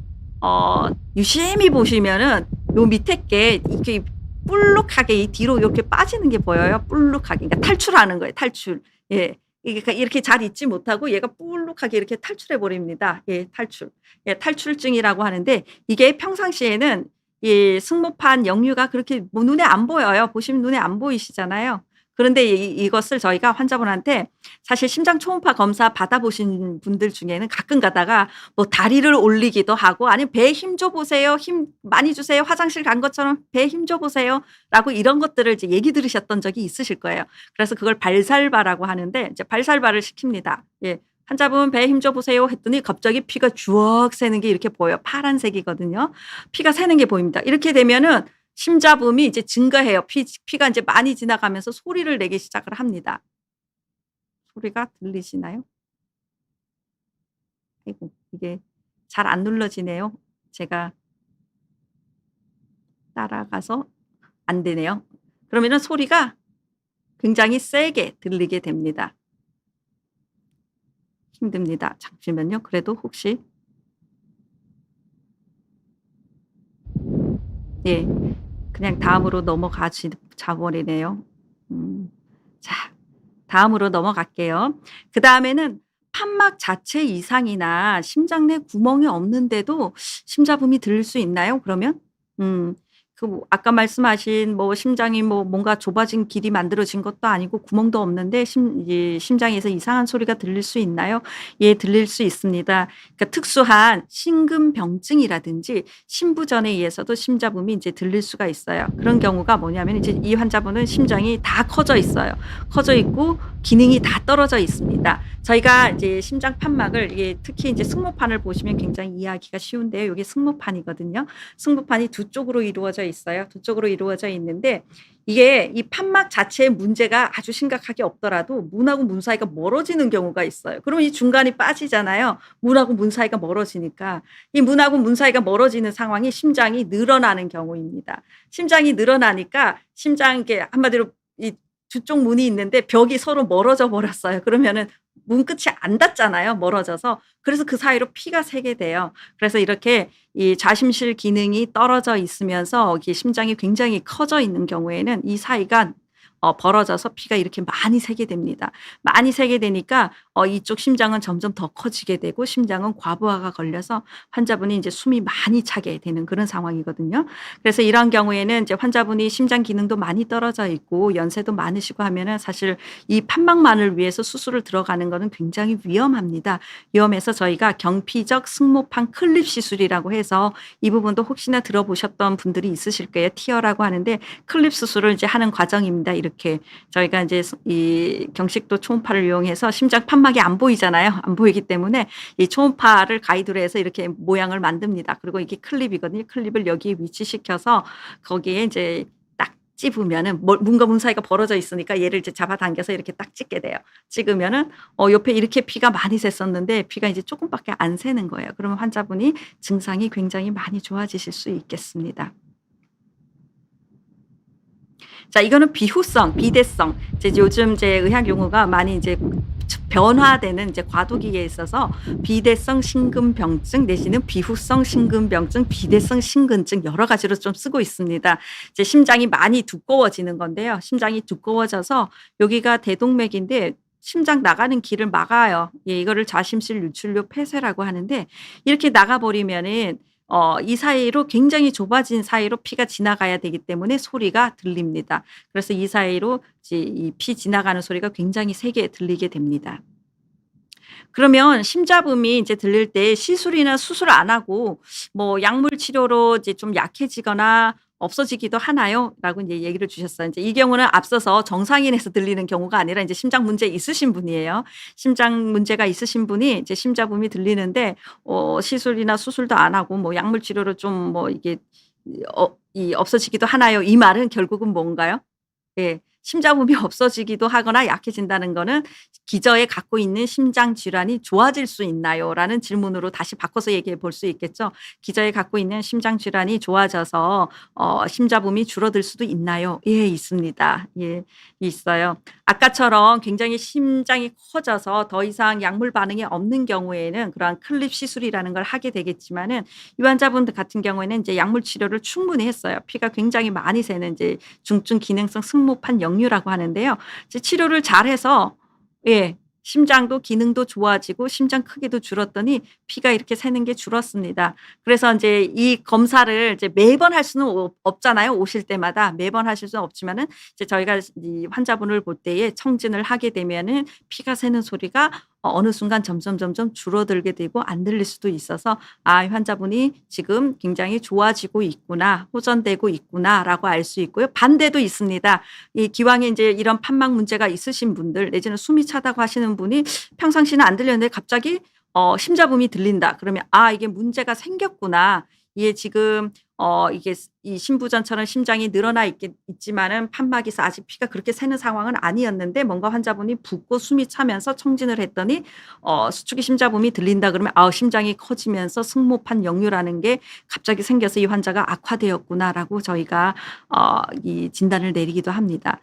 유심히 보시면은 요 밑에 게 이렇게 볼록하게 이 뒤로 이렇게 빠지는 게 보여요. 볼록하게. 그러니까 탈출하는 거예요 탈출. 예. 그러니까 이렇게 잘 있지 못하고 얘가 볼록하게 이렇게 탈출해 버립니다. 예 탈출. 예 탈출증이라고 하는데 이게 평상시에는 이 승모판 역류가 그렇게 뭐 눈에 안 보여요. 보시면 눈에 안 보이시잖아요. 그런데 이것을 저희가 환자분한테 사실 심장 초음파 검사 받아 보신 분들 중에는 가끔 가다가 뭐 다리를 올리기도 하고 아니면 "배에 힘 줘 보세요. 힘 많이 주세요. 화장실 간 것처럼 배에 힘 줘 보세요."라고 이런 것들을 이제 얘기 들으셨던 적이 있으실 거예요. 그래서 그걸 발살바라고 하는데 이제 발살바를 시킵니다. 예. "환자분 배에 힘 줘 보세요." 했더니 갑자기 피가 주억 새는 게 이렇게 보여요. 파란색이거든요. 피가 새는 게 보입니다. 이렇게 되면은 심잡음이 이제 증가해요. 피가 인제 많이 지나가면서 소리를 내기 시작을 합니다. 소리가 들리시나요? 아이고 이게 잘 안 눌러지네요. 제가 따라가서 안 되네요. 그러면은 소리가 굉장히 세게 들리게 됩니다. 힘듭니다. 잠시만요. 그래도 혹시 예. 그냥 다음으로 자 버리네요. 음. 자 다음으로 넘어갈게요. 그다음에는 판막 자체 이상이나 심장 내 구멍이 없는데도 심잡음이 들릴 수 있나요 그러면? 음. 그 뭐 아까 말씀하신 뭐 심장이 뭐 뭔가 좁아진 길이 만들어진 것도 아니고 구멍도 없는데 이제 심장에서 이상한 소리가 들릴 수 있나요? 예 들릴 수 있습니다. 그러니까 특수한 심근병증이라든지 심부전에 의해서도 심잡음이 인제 들릴 수가 있어요. 그런 경우가 뭐냐면 이제 이 환자분은 심장이 다 커져 있어요. 커져 있고 기능이 다 떨어져 있습니다. 저희가 이제 심장 판막을 이게 특히 인제 승모판을 보시면 굉장히 이해하기가 쉬운데요. 요게 승모판이거든요. 승모판이 두 쪽으로 이루어져 있어요. 두 쪽으로 이루어져 있는데 이게 이 판막 자체에 문제가 아주 심각하게 없더라도 문하고 문 사이가 멀어지는 경우가 있어요. 그러면 이 중간이 빠지잖아요. 문하고 문 사이가 멀어지니까. 이 문하고 문 사이가 멀어지는 상황이 심장이 늘어나는 경우입니다. 심장이 늘어나니까 심장 이렇게 한마디로 이 두 쪽 문이 있는데 벽이 서로 멀어져 버렸어요. 그러면은 문 끝이 안 닿잖아요 멀어져서. 그래서 그 사이로 피가 새게 돼요. 그래서 이렇게 이 좌심실 기능이 떨어져 있으면서 이게 심장이 굉장히 커져 있는 경우에는 이 사이가 벌어져서 피가 이렇게 많이 새게 됩니다. 많이 새게 되니까 이쪽 심장은 점점 더 커지게 되고 심장은 과부하가 걸려서 환자분이 인제 숨이 많이 차게 되는 그런 상황이거든요. 그래서 이런 경우에는 이제 환자분이 심장 기능도 많이 떨어져 있고 연세도 많으시고 하면은 사실 이 판막만을 위해서 수술을 들어가는 거는 굉장히 위험합니다. 위험해서 저희가 경피적 승모판 클립 시술이라고 해서 이 부분도 혹시나 들어보셨던 분들이 있으실 거예요. 티어라고 하는데 클립 수술을 이제 하는 과정입니다. 이렇게 이렇게 저희가 이제 이 경식도 초음파를 이용해서 심장 판막이 안 보이잖아요. 안 보이기 때문에 이 초음파를 가이드로 해서 이렇게 모양을 만듭니다. 그리고 이게 클립이거든요. 클립을 여기에 위치시켜서 거기에 이제 딱 집으면은 문과 문 사이가 벌어져 있으니까 얘를 이제 잡아당겨서 이렇게 딱 찍게 돼요. 찍으면은 옆에 이렇게 피가 많이 샜었는데 피가 이제 조금밖에 안 새는 거예요. 그러면 환자분이 증상이 굉장히 많이 좋아지실 수 있겠습니다. 자, 이거는 비후성, 비대성. 이제 요즘 이제 의학 용어가 많이 이제 변화되는 이제 과도기에 있어서 비대성 심근병증 내지는 비후성 심근병증, 비대성 심근증 여러 가지로 좀 쓰고 있습니다. 이제 심장이 많이 두꺼워지는 건데요. 심장이 두꺼워져서 여기가 대동맥인데 심장 나가는 길을 막아요. 예, 이거를 좌심실 유출류 폐쇄라고 하는데 이렇게 나가버리면은 이 사이로 굉장히 좁아진 사이로 피가 지나가야 되기 때문에 소리가 들립니다. 그래서 이 사이로 이제 이 피 지나가는 소리가 굉장히 세게 들리게 됩니다. 그러면 심잡음이 이제 들릴 때 시술이나 수술 안 하고 뭐 약물 치료로 이제 좀 약해지거나 없어지기도 하나요? 라고 이제 얘기를 주셨어요. 이제 이 경우는 앞서서 정상인에서 들리는 경우가 아니라 이제 심장 문제 있으신 분이에요. 심장 문제가 있으신 분이 이제 심잡음이 들리는데 시술이나 수술도 안 하고 뭐 약물 치료로 좀 뭐 이게 없어지기도 하나요? 이 말은 결국은 뭔가요? 예. 심잡음이 없어지기도 하거나 약해진다는 거는 기저에 갖고 있는 심장 질환이 좋아질 수 있나요?라는 질문으로 다시 바꿔서 얘기해 볼 수 있겠죠. 기저에 갖고 있는 심장 질환이 좋아져서 심잡음이 줄어들 수도 있나요? 예, 있습니다. 예, 있어요. 아까처럼 굉장히 심장이 커져서 더 이상 약물 반응이 없는 경우에는 그러한 클립 시술이라는 걸 하게 되겠지만은 이 환자분들 같은 경우에는 이제 약물 치료를 충분히 했어요. 피가 굉장히 많이 새는 이제 중증 기능성 승모판 역류라고 하는데요. 이제 치료를 잘해서 예, 심장도 기능도 좋아지고 심장 크기도 줄었더니 피가 이렇게 새는 게 줄었습니다. 그래서 인제 이 검사를 이제 매번 할 수는 없잖아요, 오실 때마다. 매번 하실 수는 없지만은 이제 저희가 이 환자분을 볼 때에 청진을 하게 되면은 피가 새는 소리가 어느 순간 점점 줄어들게 되고 안 들릴 수도 있어서 '아, 이 환자분이 지금 굉장히 좋아지고 있구나. 호전되고 있구나.'라고 알 수 있고요. 반대도 있습니다. 이 기왕에 인제 이런 판막 문제가 있으신 분들 내지는 숨이 차다고 하시는 분이 평상시는 안 들렸는데 갑자기 심잡음이 들린다. 그러면 '아, 이게 문제가 생겼구나. 이게 지금 이게 이 신부전처럼 심장이 늘어나 있지만은 판막에서 아직 피가 그렇게 새는 상황은 아니었는데 뭔가 환자분이 붓고 숨이 차면서 청진을 했더니 수축이 심잡음이 들린다.' 그러면 '아, 심장이 커지면서 승모판 역류라는 게 갑자기 생겨서 이 환자가 악화되었구나.'라고 저희가 이 진단을 내리기도 합니다.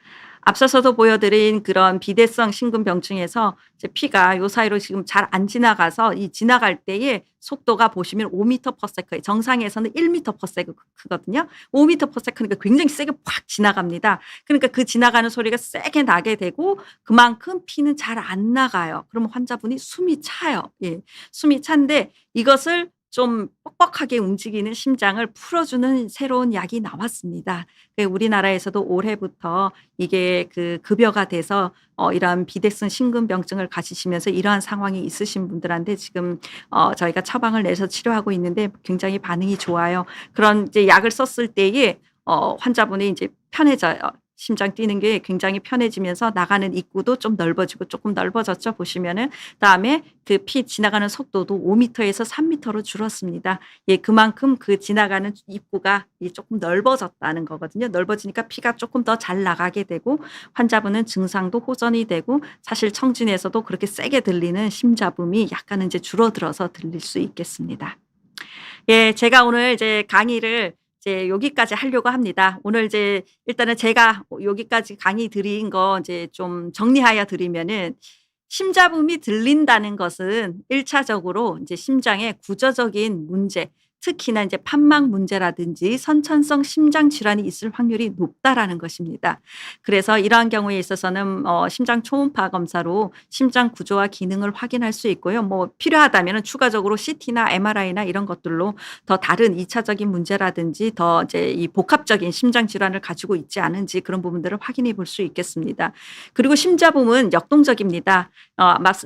앞서서도 보여드린 그런 비대성 심근병증에서 이제 피가 요 사이로 지금 잘 안 지나가서 이 지나갈 때의 속도가 보시면 5m/s 정상에서는 1m/s 거든요. 5m/s니까 굉장히 세게 확 지나갑니다. 그러니까 그 지나가는 소리가 세게 나게 되고 그만큼 피는 잘 안 나가요. 그러면 환자분이 숨이 차요. 예. 숨이 찬데 이것을 좀 뻑뻑하게 움직이는 심장을 풀어주는 새로운 약이 나왔습니다. 우리나라에서도 올해부터 이게 그 급여가 돼서 이러한 비대성 심근병증을 가지시면서 이러한 상황이 있으신 분들한테 지금 저희가 처방을 내서 치료하고 있는데 굉장히 반응이 좋아요. 그런 이제 약을 썼을 때에 환자분이 이제 편해져요. 심장 뛰는 게 굉장히 편해지면서 나가는 입구도 좀 넓어지고 조금 넓어졌죠, 보시면은. 그다음에 그 피 지나가는 속도도 5m에서 3m로 줄었습니다. 예, 그만큼 그 지나가는 입구가 조금 넓어졌다는 거거든요. 넓어지니까 피가 조금 더 잘 나가게 되고 환자분은 증상도 호전이 되고 사실 청진에서도 그렇게 세게 들리는 심잡음이 약간은 이제 줄어들어서 들릴 수 있겠습니다. 예, 제가 오늘 이제 강의를 이제 여기까지 하려고 합니다. 오늘 이제 일단은 제가 여기까지 강의 드린 거 이제 좀 정리하여 드리면은 심잡음이 들린다는 것은 1차적으로 이제 심장의 구조적인 문제, 특히나 이제 판막 문제라든지 선천성 심장 질환이 있을 확률이 높다라는 것입니다. 그래서 이러한 경우에 있어서는 심장 초음파 검사로 심장 구조와 기능을 확인할 수 있고요. 뭐 필요하다면은 추가적으로 CT나 MRI나 이런 것들로 더 다른 2차적인 문제라든지 더 이제 이 복합적인 심장 질환을 가지고 있지 않은지 그런 부분들을 확인해 볼 수 있겠습니다. 그리고 심잡음은 역동적입니다.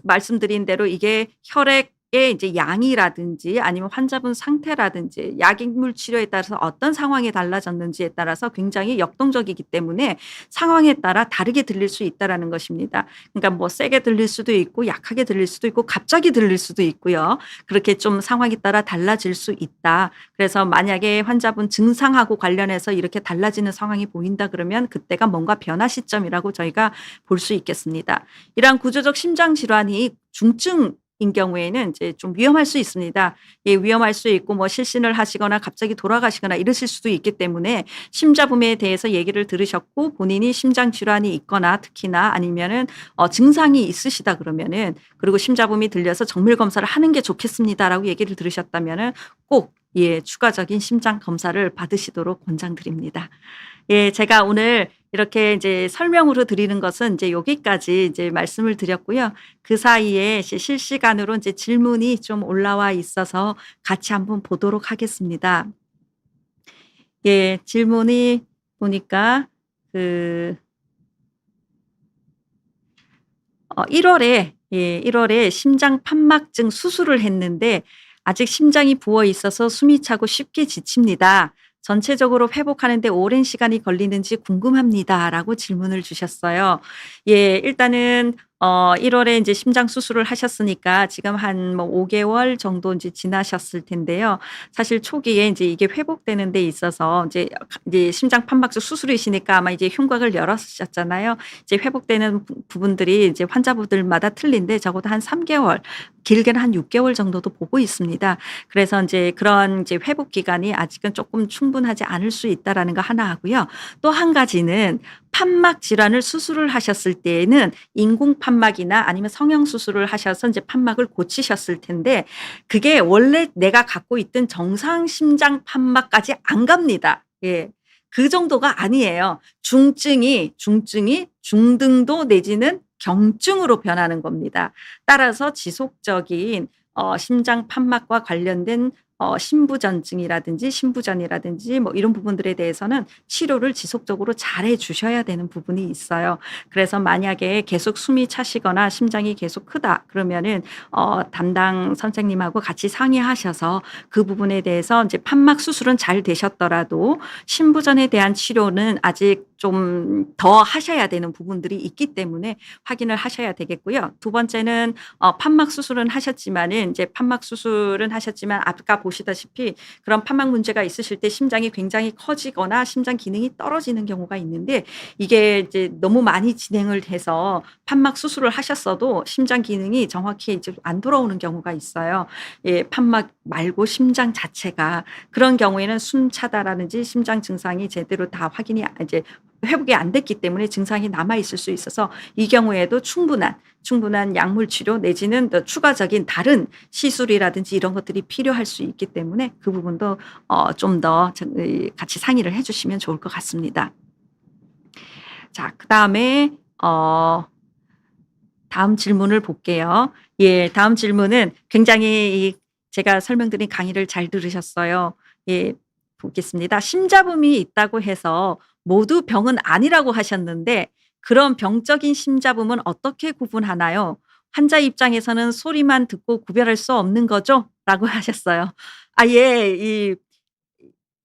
말씀드린 대로 이게 혈액 이제 양이라든지 아니면 환자분 상태라든지 약물 치료에 따라서 어떤 상황이 달라졌는지에 따라서 굉장히 역동적이기 때문에 상황에 따라 다르게 들릴 수 있다라는 것입니다. 그러니까 뭐 세게 들릴 수도 있고 약하게 들릴 수도 있고 갑자기 들릴 수도 있고요. 그렇게 좀 상황에 따라 달라질 수 있다. 그래서 만약에 환자분 증상하고 관련해서 이렇게 달라지는 상황이 보인다 그러면 그때가 뭔가 변화 시점이라고 저희가 볼 수 있겠습니다. 이러한 구조적 심장 질환이 중증인 경우에는 이제 좀 위험할 수 있습니다. 예, 위험할 수 있고 뭐 실신을 하시거나 갑자기 돌아가시거나 이러실 수도 있기 때문에 심자부에 대해서 얘기를 들으셨고 본인이 심장 질환이 있거나 특히나 아니면은 증상이 있으시다 그러면은 그리고 심자부이 들려서 정밀 검사를 하는 게 좋겠습니다라고 얘기를 들으셨다면은 꼭 예, 추가적인 심장 검사를 받으시도록 권장드립니다. 예, 제가 오늘 이렇게 이제 설명으로 드리는 것은 이제 여기까지 이제 말씀을 드렸고요. 그 사이에 실시간으로 이제 질문이 좀 올라와 있어서 같이 한번 보도록 하겠습니다. 예, 질문이 보니까 그 1월에 예, 1월에 심장 판막증 수술을 했는데 아직 심장이 부어 있어서 숨이 차고 쉽게 지칩니다. 전체적으로 회복하는 데 오랜 시간이 걸리는지 궁금합니다."라고 질문을 주셨어요. 예, 일단은 1 월에 인제 심장 수술을 하셨으니까 지금 한 뭐 5 개월 정도 인제 지나셨을 텐데요. 사실 초기에 인제 이게 회복되는 데 있어서 이제 심장 판막증 수술이시니까 아마 이제 흉곽을 열었었잖아요. 이제 회복되는 부분들이 이제 환자분들마다 틀린데 적어도 한 3 개월, 길게는 한 6 개월 정도도 보고 있습니다. 그래서 인제 그런 이제 회복 기간이 아직은 쪼끔 충분하지 않을 수 있다라는 거 하나 하고요. 또 한 가지는 판막 질환을 수술을 하셨을 때에는 인공 판막이나 아니면 성형 수술을 하셔서 인제 판막을 고치셨을 텐데 그게 원래 내가 갖고 있던 정상 심장 판막까지 안 갑니다. 예. 그 정도가 아니에요. 중증이 중등도 내지는 경증으로 변하는 겁니다. 따라서 지속적인 심장 판막과 관련된 신부전이라든지 뭐 이런 부분들에 대해서는 치료를 지속적으로 잘해 주셔야 되는 부분이 있어요. 그래서 만약에 계속 숨이 차시거나 심장이 계속 크다 그러면은 담당 선생님하고 같이 상의하셔서 그 부분에 대해서 인제 판막 수술은 잘 되셨더라도 신부전에 대한 치료는 아직 좀 더 하셔야 되는 부분들이 있기 때문에 확인을 하셔야 되겠고요. 두 번째는 판막 수술은 하셨지만은 인제 판막 수술은 하셨지만 아까 보시다시피 그런 판막 문제가 있으실 때 심장이 굉장히 커지거나 심장 기능이 떨어지는 경우가 있는데 이게 이제 너무 많이 진행을 돼서 판막 수술을 하셨어도 심장 기능이 정확히 이제 안 돌아오는 경우가 있어요. 예, 판막 말고 심장 자체가. 그런 경우에는 숨차다라든지 심장 증상이 제대로 다 확인이 이제 회복이 안 됐기 때문에 증상이 남아 있을 수 있어서 이 경우에도 충분한 약물 치료 내지는 더 추가적인 다른 시술이라든지 이런 것들이 필요할 수 있기 때문에 그 부분도 좀 더 같이 상의를 해 주시면 좋을 것 같습니다. 자, 그다음에 다음 질문을 볼게요. 예, 다음 질문은 굉장히 제가 설명드린 강의를 잘 들으셨어요. 예, 보겠습니다. "심자붐이 있다고 해서 모두 병은 아니라고 하셨는데 그런 병적인 심자붐은 어떻게 구분하나요? 환자 입장에서는 소리만 듣고 구별할 수 없는 거죠?" 라고 하셨어요. 아, 예.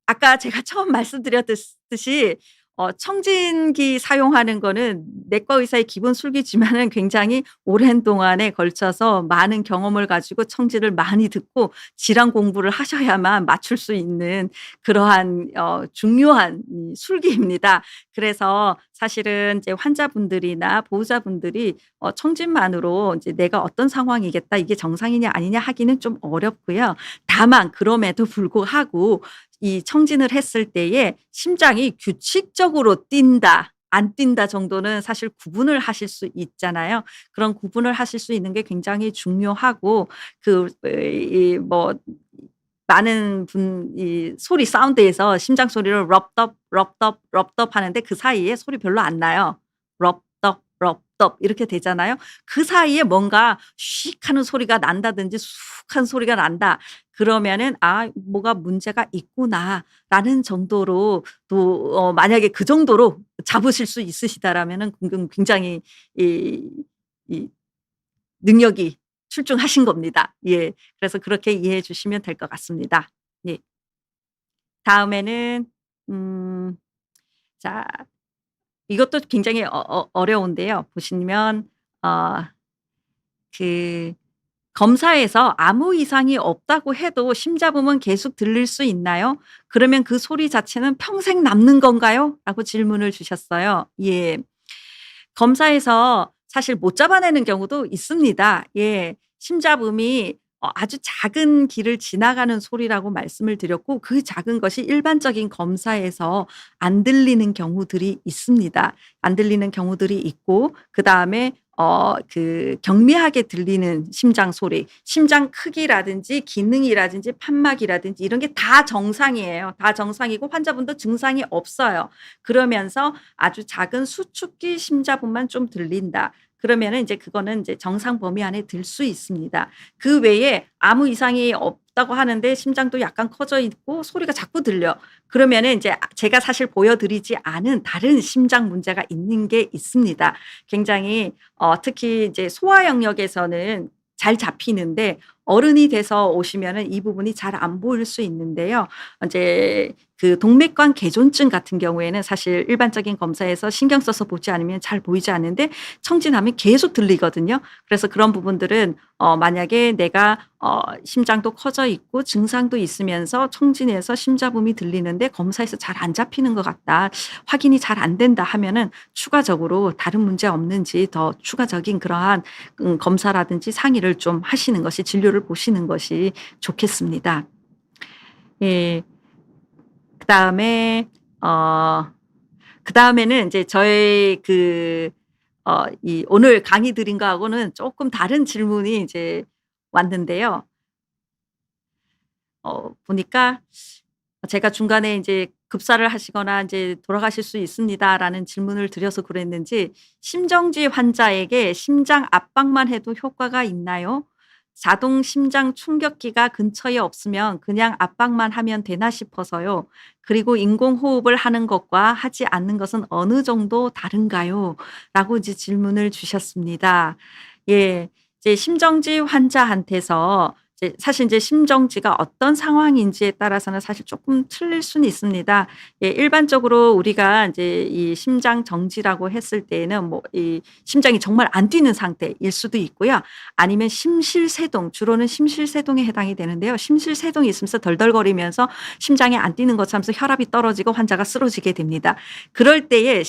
아까 제가 처음 말씀드렸듯이 청진기 사용하는 거는 내과 의사의 기본 술기지만은 굉장히 오랜 동안에 걸쳐서 많은 경험을 가지고 청진을 많이 듣고 질환 공부를 하셔야만 맞출 수 있는 그러한 중요한 술기입니다. 그래서 사실은 이제 환자분들이나 보호자분들이 청진만으로 이제 '내가 어떤 상황이겠다. 이게 정상이냐 아니냐.' 하기는 좀 어렵고요. 다만 그럼에도 불구하고 이 청진을 했을 때에 심장이 규칙적으로 뛴다, 안 뛴다 정도는 사실 구분을 하실 수 있잖아요. 그런 구분을 하실 수 있는 게 굉장히 중요하고 이 뭐 많은 이 소리 사운드에서 심장 소리를 럽덥, 럽덥, 럽덥 하는데 그 사이에 소리 별로 안 나요. 럽덥, 럽덥 이렇게 되잖아요. 그 사이에 뭔가 "씩." 하는 소리가 난다든지 "쑥." 하는 소리가 난다. 그러면은 '아, 뭐가 문제가 있구나.'라는 정도로 또 만약에 그 정도로 잡으실 수 있으시다라면은 굉장히 이 이 능력이 출중하신 겁니다. 예. 그래서 그렇게 이해해 주시면 될 것 같습니다. 예. 다음에는 음 자 이것도 굉장히 어려운데요. 보시면 어 그 검사에서 "아무 이상이 없다고 해도 심잡음은 계속 들릴 수 있나요? 그러면 그 소리 자체는 평생 남는 건가요?" 라고 질문을 주셨어요. 예. 검사에서 사실 못 잡아내는 경우도 있습니다. 예. 심잡음이 아주 작은 길을 지나가는 소리라고 말씀을 드렸고 그 작은 것이 일반적인 검사에서 안 들리는 경우들이 있습니다. 안 들리는 경우들이 있고 그다음에 경미하게 들리는 심장 소리, 심장 크기라든지 기능이라든지 판막이라든지 이런 게 다 정상이에요. 다 정상이고 환자분도 증상이 없어요. 그러면서 아주 작은 수축기 심자분만 좀 들린다. 그러면은 인제 그거는 인제 정상 범위 안에 들 수 있습니다. 그 외에 아무 이상이 없다고 하는데 심장도 약간 커져 있고 소리가 자꾸 들려. 그러면은 인제 제가 사실 보여 드리지 않은 다른 심장 문제가 있는 게 있습니다. 굉장히 특히 이제 소아 영역에서는 잘 잡히는데 어른이 돼서 오시면은 이 부분이 잘 안 보일 수 있는데요. 인제 그 동맥관 개존증 같은 경우에는 사실 일반적인 검사에서 신경 써서 보지 않으면 잘 보이지 않는데 청진하면 계속 들리거든요. 그래서 그런 부분들은 만약에 내가 심장도 커져 있고 증상도 있으면서 청진해서 심잡음이 들리는데 검사에서 잘 안 잡히는 것 같다. 확인이 잘 안 된다 하면은 추가적으로 다른 문제 없는지 더 추가적인 그러한 검사라든지 상의를 좀 하시는 것이 진료를 보시는 것이 좋겠습니다. 예. 그다음에 어 그다음에는 인제 저희 이 오늘 강의 드린 거하고는 쪼끔 다른 질문이 이제 왔는데요. 보니까 제가 중간에 인제 "급사를 하시거나 인제 돌아가실 수 있습니다."라는 질문을 드려서 그랬는지 "심정지 환자에게 심장 압박만 해도 효과가 있나요? 자동 심장 충격기가 근처에 없으면 그냥 압박만 하면 되나 싶어서요. 그리고 인공호흡을 하는 것과 하지 않는 것은 어느 정도 다른가요?" 라고 이제 질문을 주셨습니다. 예. 이제 심정지 환자한테서 이제 사실 인제 심정지가 어떤 상황인지에 따라서는 사실 쪼끔 틀릴 수는 있습니다. 예, 일반적으로 우리가 인제 이 심장 정지라고 했을 때에는 뭐 이 심장이 정말 안 뛰는 상태일 수도 있고요. 아니면 심실세동, 주로는 심실세동에 해당이 되는데요. 심실세동이 있으면서 덜덜거리면서 심장이 안 뛰는 것처럼 해서 혈압이 떨어지고 환자가 쓰러지게 됩니다. 그럴 때에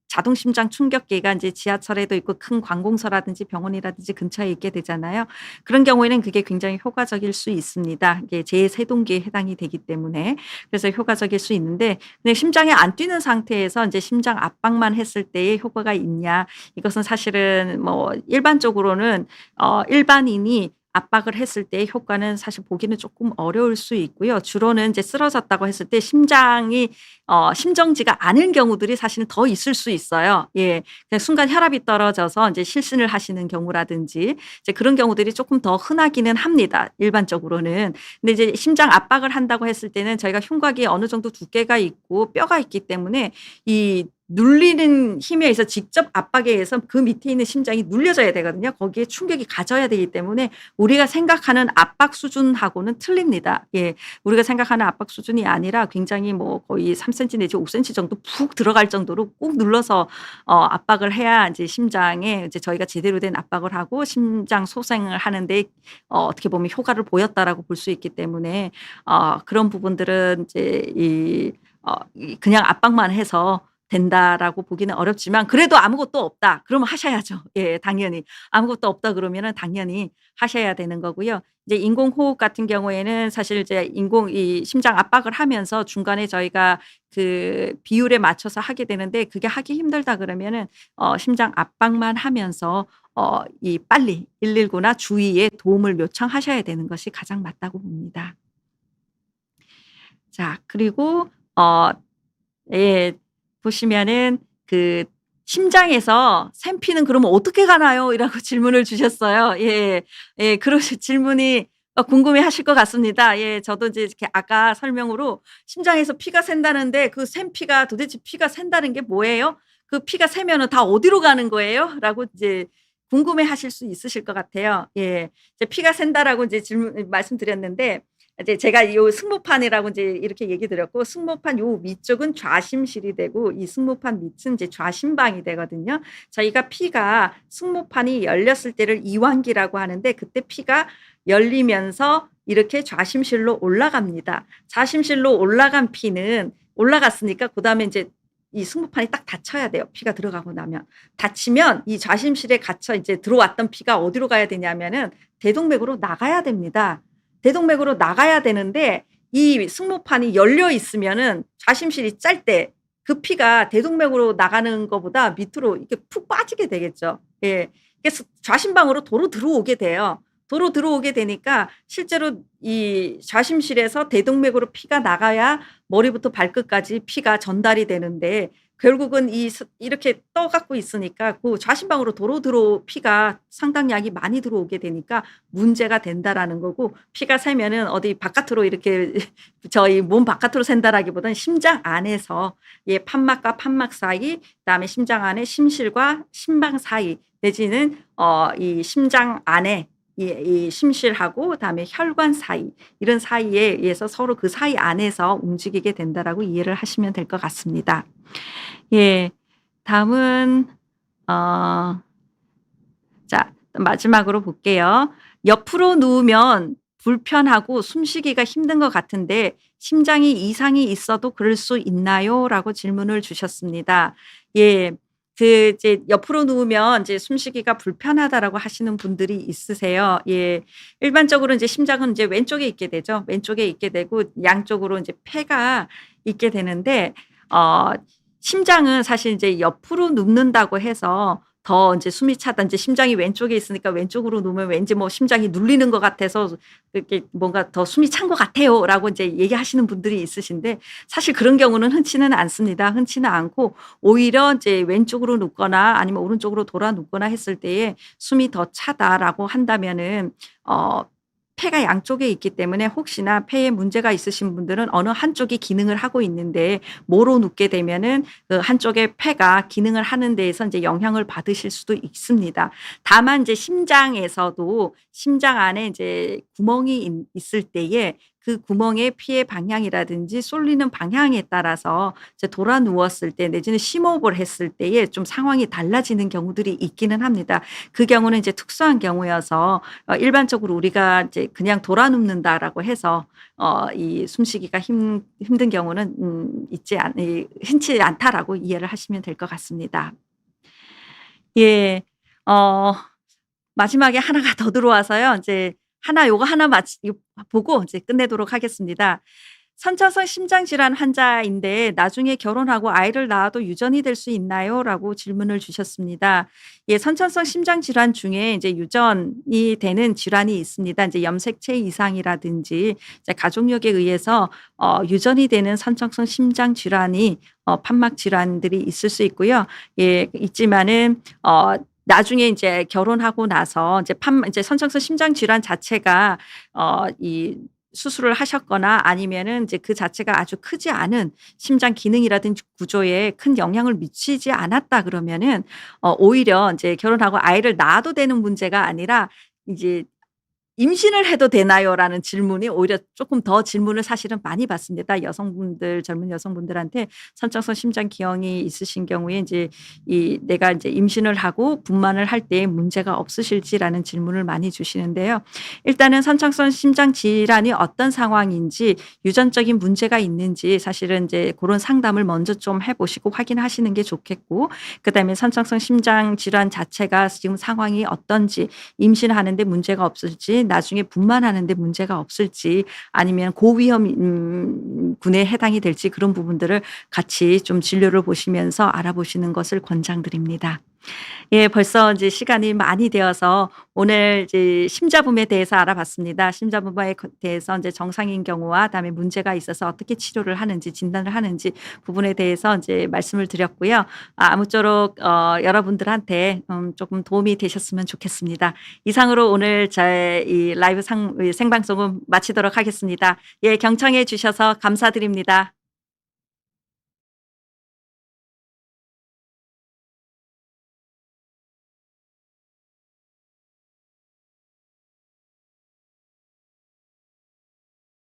자동 심장 충격기가 인제 지하철에도 있고 큰 관공서라든지 병원이라든지 근처에 있게 되잖아요. 그런 경우에는 그게 굉장히 효과적일 수 있습니다. 이게 제세동기에 해당이 되기 때문에. 그래서 효과적일 수 있는데 근데 심장이 안 뛰는 상태에서 인제 심장 압박만 했을 때에 효과가 있냐 이것은 사실은 뭐 일반적으로는 일반인이 압박을 했을 때의 효과는 사실 보기는 쪼끔 어려울 수 있고요. 주로는 인제 쓰러졌다고 했을 때 심장이 심정지가 않은 경우들이 사실은 더 있을 수 있어요. 예. 그냥 순간 혈압이 떨어져서 인제 실신을 하시는 경우라든지 이제 그런 경우들이 쪼끔 더 흔하기는 합니다, 일반적으로는. 근데 이제 심장 압박을 한다고 했을 때는 저희가 흉곽이 어느 정도 두께가 있고 뼈가 있기 때문에 이 눌리는 힘에 의해서 직접 압박에 의해서 그 밑에 있는 심장이 눌려져야 되거든요. 거기에 충격이 가져야 되기 때문에 우리가 생각하는 압박 수준하고는 틀립니다. 예. 우리가 생각하는 압박 수준이 아니라 굉장히 뭐 거의 3cm 내지 5cm 정도 푹 들어갈 정도로 꾹 눌러서 압박을 해야 인제 심장에 이제 저희가 제대로 된 압박을 하고 심장 소생을 하는 데 어떻게 보면 효과를 보였다라고 볼 수 있기 때문에 그런 부분들은 이제 그냥 압박만 해서 된다라고 보기는 어렵지만 그래도 아무것도 없다 그러면 하셔야죠. 예, 당연히. 아무것도 없다 그러면은 당연히 하셔야 되는 거고요. 이제 인공호흡 같은 경우에는 사실 이제 이 심장 압박을 하면서 중간에 저희가 그 비율에 맞춰서 하게 되는데 그게 하기 힘들다 그러면은 심장 압박만 하면서 빨리 119나 주위에 도움을 요청하셔야 되는 것이 가장 맞다고 봅니다. 자, 그리고 예. 보시면은 "심장에서 샘피는 그러면 어떻게 가나요?" 이라고 질문을 주셨어요. 예. 예. 그러신 질문이 궁금해하실 것 같습니다. 예. 저도 이제 이렇게 아까 설명으로 "심장에서 피가 샌다는데 그 샌 피가 도대체 피가 샌다는 게 뭐예요? 그 피가 새면은 다 어디로 가는 거예요?" 라고 이제 궁금해하실 수 있으실 것 같아요. 예. 이제 피가 샌다라고 이제 말씀드렸는데 이제 제가 요 승모판이라고 이제 이렇게 얘기 드렸고 승모판 요 위쪽은 좌심실이 되고 이 승모판 밑은 이제 좌심방이 되거든요. 저희가 피가 승모판이 열렸을 때를 이완기라고 하는데 그때 피가 열리면서 이렇게 좌심실로 올라갑니다. 좌심실로 올라간 피는 올라갔으니까 그다음에 이제 이 승모판이 딱 닫혀야 돼요, 피가 들어가고 나면. 닫히면 이 좌심실에 갇혀 이제 들어왔던 피가 어디로 가야 되냐면은 대동맥으로 나가야 됩니다. 대동맥으로 나가야 되는데 이 승모판이 열려 있으면은 좌심실이 짤 때 그 피가 대동맥으로 나가는 것보다 밑으로 이렇게 푹 빠지게 되겠죠. 예. 그래서 좌심방으로 도로 들어오게 돼요. 도로 들어오게 되니까 실제로 이 좌심실에서 대동맥으로 피가 나가야 머리부터 발끝까지 피가 전달이 되는데 결국은 이렇게 떠 갖고 있으니까 그 좌심방으로 피가 상당량이 많이 들어오게 되니까 문제가 된다라는 거고 피가 새면은 어디 바깥으로 이렇게 저희 몸 바깥으로 샌다라기보다는 심장 안에서 예 판막과 판막 사이 그다음에 심장 안에 심실과 심방 사이 내지는 이 심장 안에 이 심실하고 그다음에 혈관 사이 이런 사이에 의해서 서로 그 사이 안에서 움직이게 된다라고 이해를 하시면 될 것 같습니다. 예. 다음은 어 자 마지막으로 볼게요. "옆으로 누우면 불편하고 숨쉬기가 힘든 것 같은데 심장이 이상이 있어도 그럴 수 있나요?"라고 질문을 주셨습니다. 예. 그 이제 "옆으로 누우면 이제 숨쉬기가 불편하다."라고 하시는 분들이 있으세요. 예. 일반적으로 인제 심장은 인제 왼쪽에 있게 되죠. 왼쪽에 있게 되고 양쪽으로 인제 폐가 있게 되는데 어 심장은 사실 인제 옆으로 눕는다고 해서 더 인제 숨이 차다 인제 심장이 왼쪽에 있으니까 왼쪽으로 누우면 왠지 뭐 심장이 눌리는 것 같아서 이렇게 뭔가 "더 숨이 찬 것 같아요."라고 인제 얘기하시는 분들이 있으신데 사실 그런 경우는 흔치는 않습니다. 흔치는 않고 오히려 인제 왼쪽으로 눕거나 아니면 오른쪽으로 돌아 눕거나 했을 때에 "숨이 더 차다."라고 한다면은 폐가 양쪽에 있기 때문에 혹시나 폐에 문제가 있으신 분들은 어느 한쪽이 기능을 하고 있는데 뭐로 눕게 되면은 그 한쪽의 폐가 기능을 하는 데에서 인제 영향을 받으실 수도 있습니다. 다만 이제 심장에서도 심장 안에 이제 구멍이 있을 때에 그 구멍의 피의 방향이라든지 쏠리는 방향에 따라서 이제 돌아 누웠을 때 내지는 심호흡을 했을 때에 좀 상황이 달라지는 경우들이 있기는 합니다. 그 경우는 이제 특수한 경우여서 일반적으로 우리가 이제 그냥 돌아 눕는다라고 해서 이 숨쉬기가 힘든 경우는 흔치 않다라고 이해를 하시면 될 것 같습니다. 예. 어 마지막에 하나가 더 들어와서요. 이제 요거 하나 보고 이제 끝내도록 하겠습니다. "선천성 심장 질환 환자인데 나중에 결혼하고 아이를 낳아도 유전이 될 수 있나요?"라고 질문을 주셨습니다. 예 선천성 심장 질환 중에 이제 유전이 되는 질환이 있습니다. 이제 염색체 이상이라든지 이제 가족력에 의해서 유전이 되는 선천성 심장 질환이 판막 질환들이 있을 수 있고요. 예 있지만은 나중에 인제 결혼하고 나서 이제 선천성 심장 질환 자체가 이 수술을 하셨거나 아니면은 인제 그 자체가 아주 크지 않은 심장 기능이라든지 구조에 큰 영향을 미치지 않았다 그러면은 오히려 인제 결혼하고 아이를 낳아도 되는 문제가 아니라 이제 "임신을 해도 되나요?"라는 질문이 오히려 쪼끔 더 질문을 사실은 많이 받습니다. 젊은 여성분들한테 선천성 심장 기형이 있으신 경우에 인제 내가 인제 임신을 하고 분만을 할 때 문제가 없으실지라는 질문을 많이 주시는데요. 일단은 선천성 심장 질환이 어떤 상황인지 유전적인 문제가 있는지 사실은 인제 고런 상담을 먼저 좀 해 보시고 확인하시는 게 좋겠고 그다음에 선천성 심장 질환 자체가 지금 상황이 어떤지 임신하는 데 문제가 없을지 나중에 분만하는 데 문제가 없을지 아니면 고위험 군에 해당이 될지 그런 부분들을 같이 좀 진료를 보시면서 알아보시는 것을 권장드립니다. 예 벌써 이제 시간이 많이 되어서 오늘 이제 심자붐에 대해서 알아봤습니다. 심자붐에 대해서 인제 정상인 경우와 그다음에 문제가 있어서 어떻게 치료를 하는지 진단을 하는지 부분에 대해서 인제 말씀을 드렸고요. 아무쪼록 여러분들한테 쪼금 도움이 되셨으면 좋겠습니다. 이상으로 오늘 저의 이 라이브 생방송은 마치도록 하겠습니다. 예 경청해 주셔서 감사드립니다.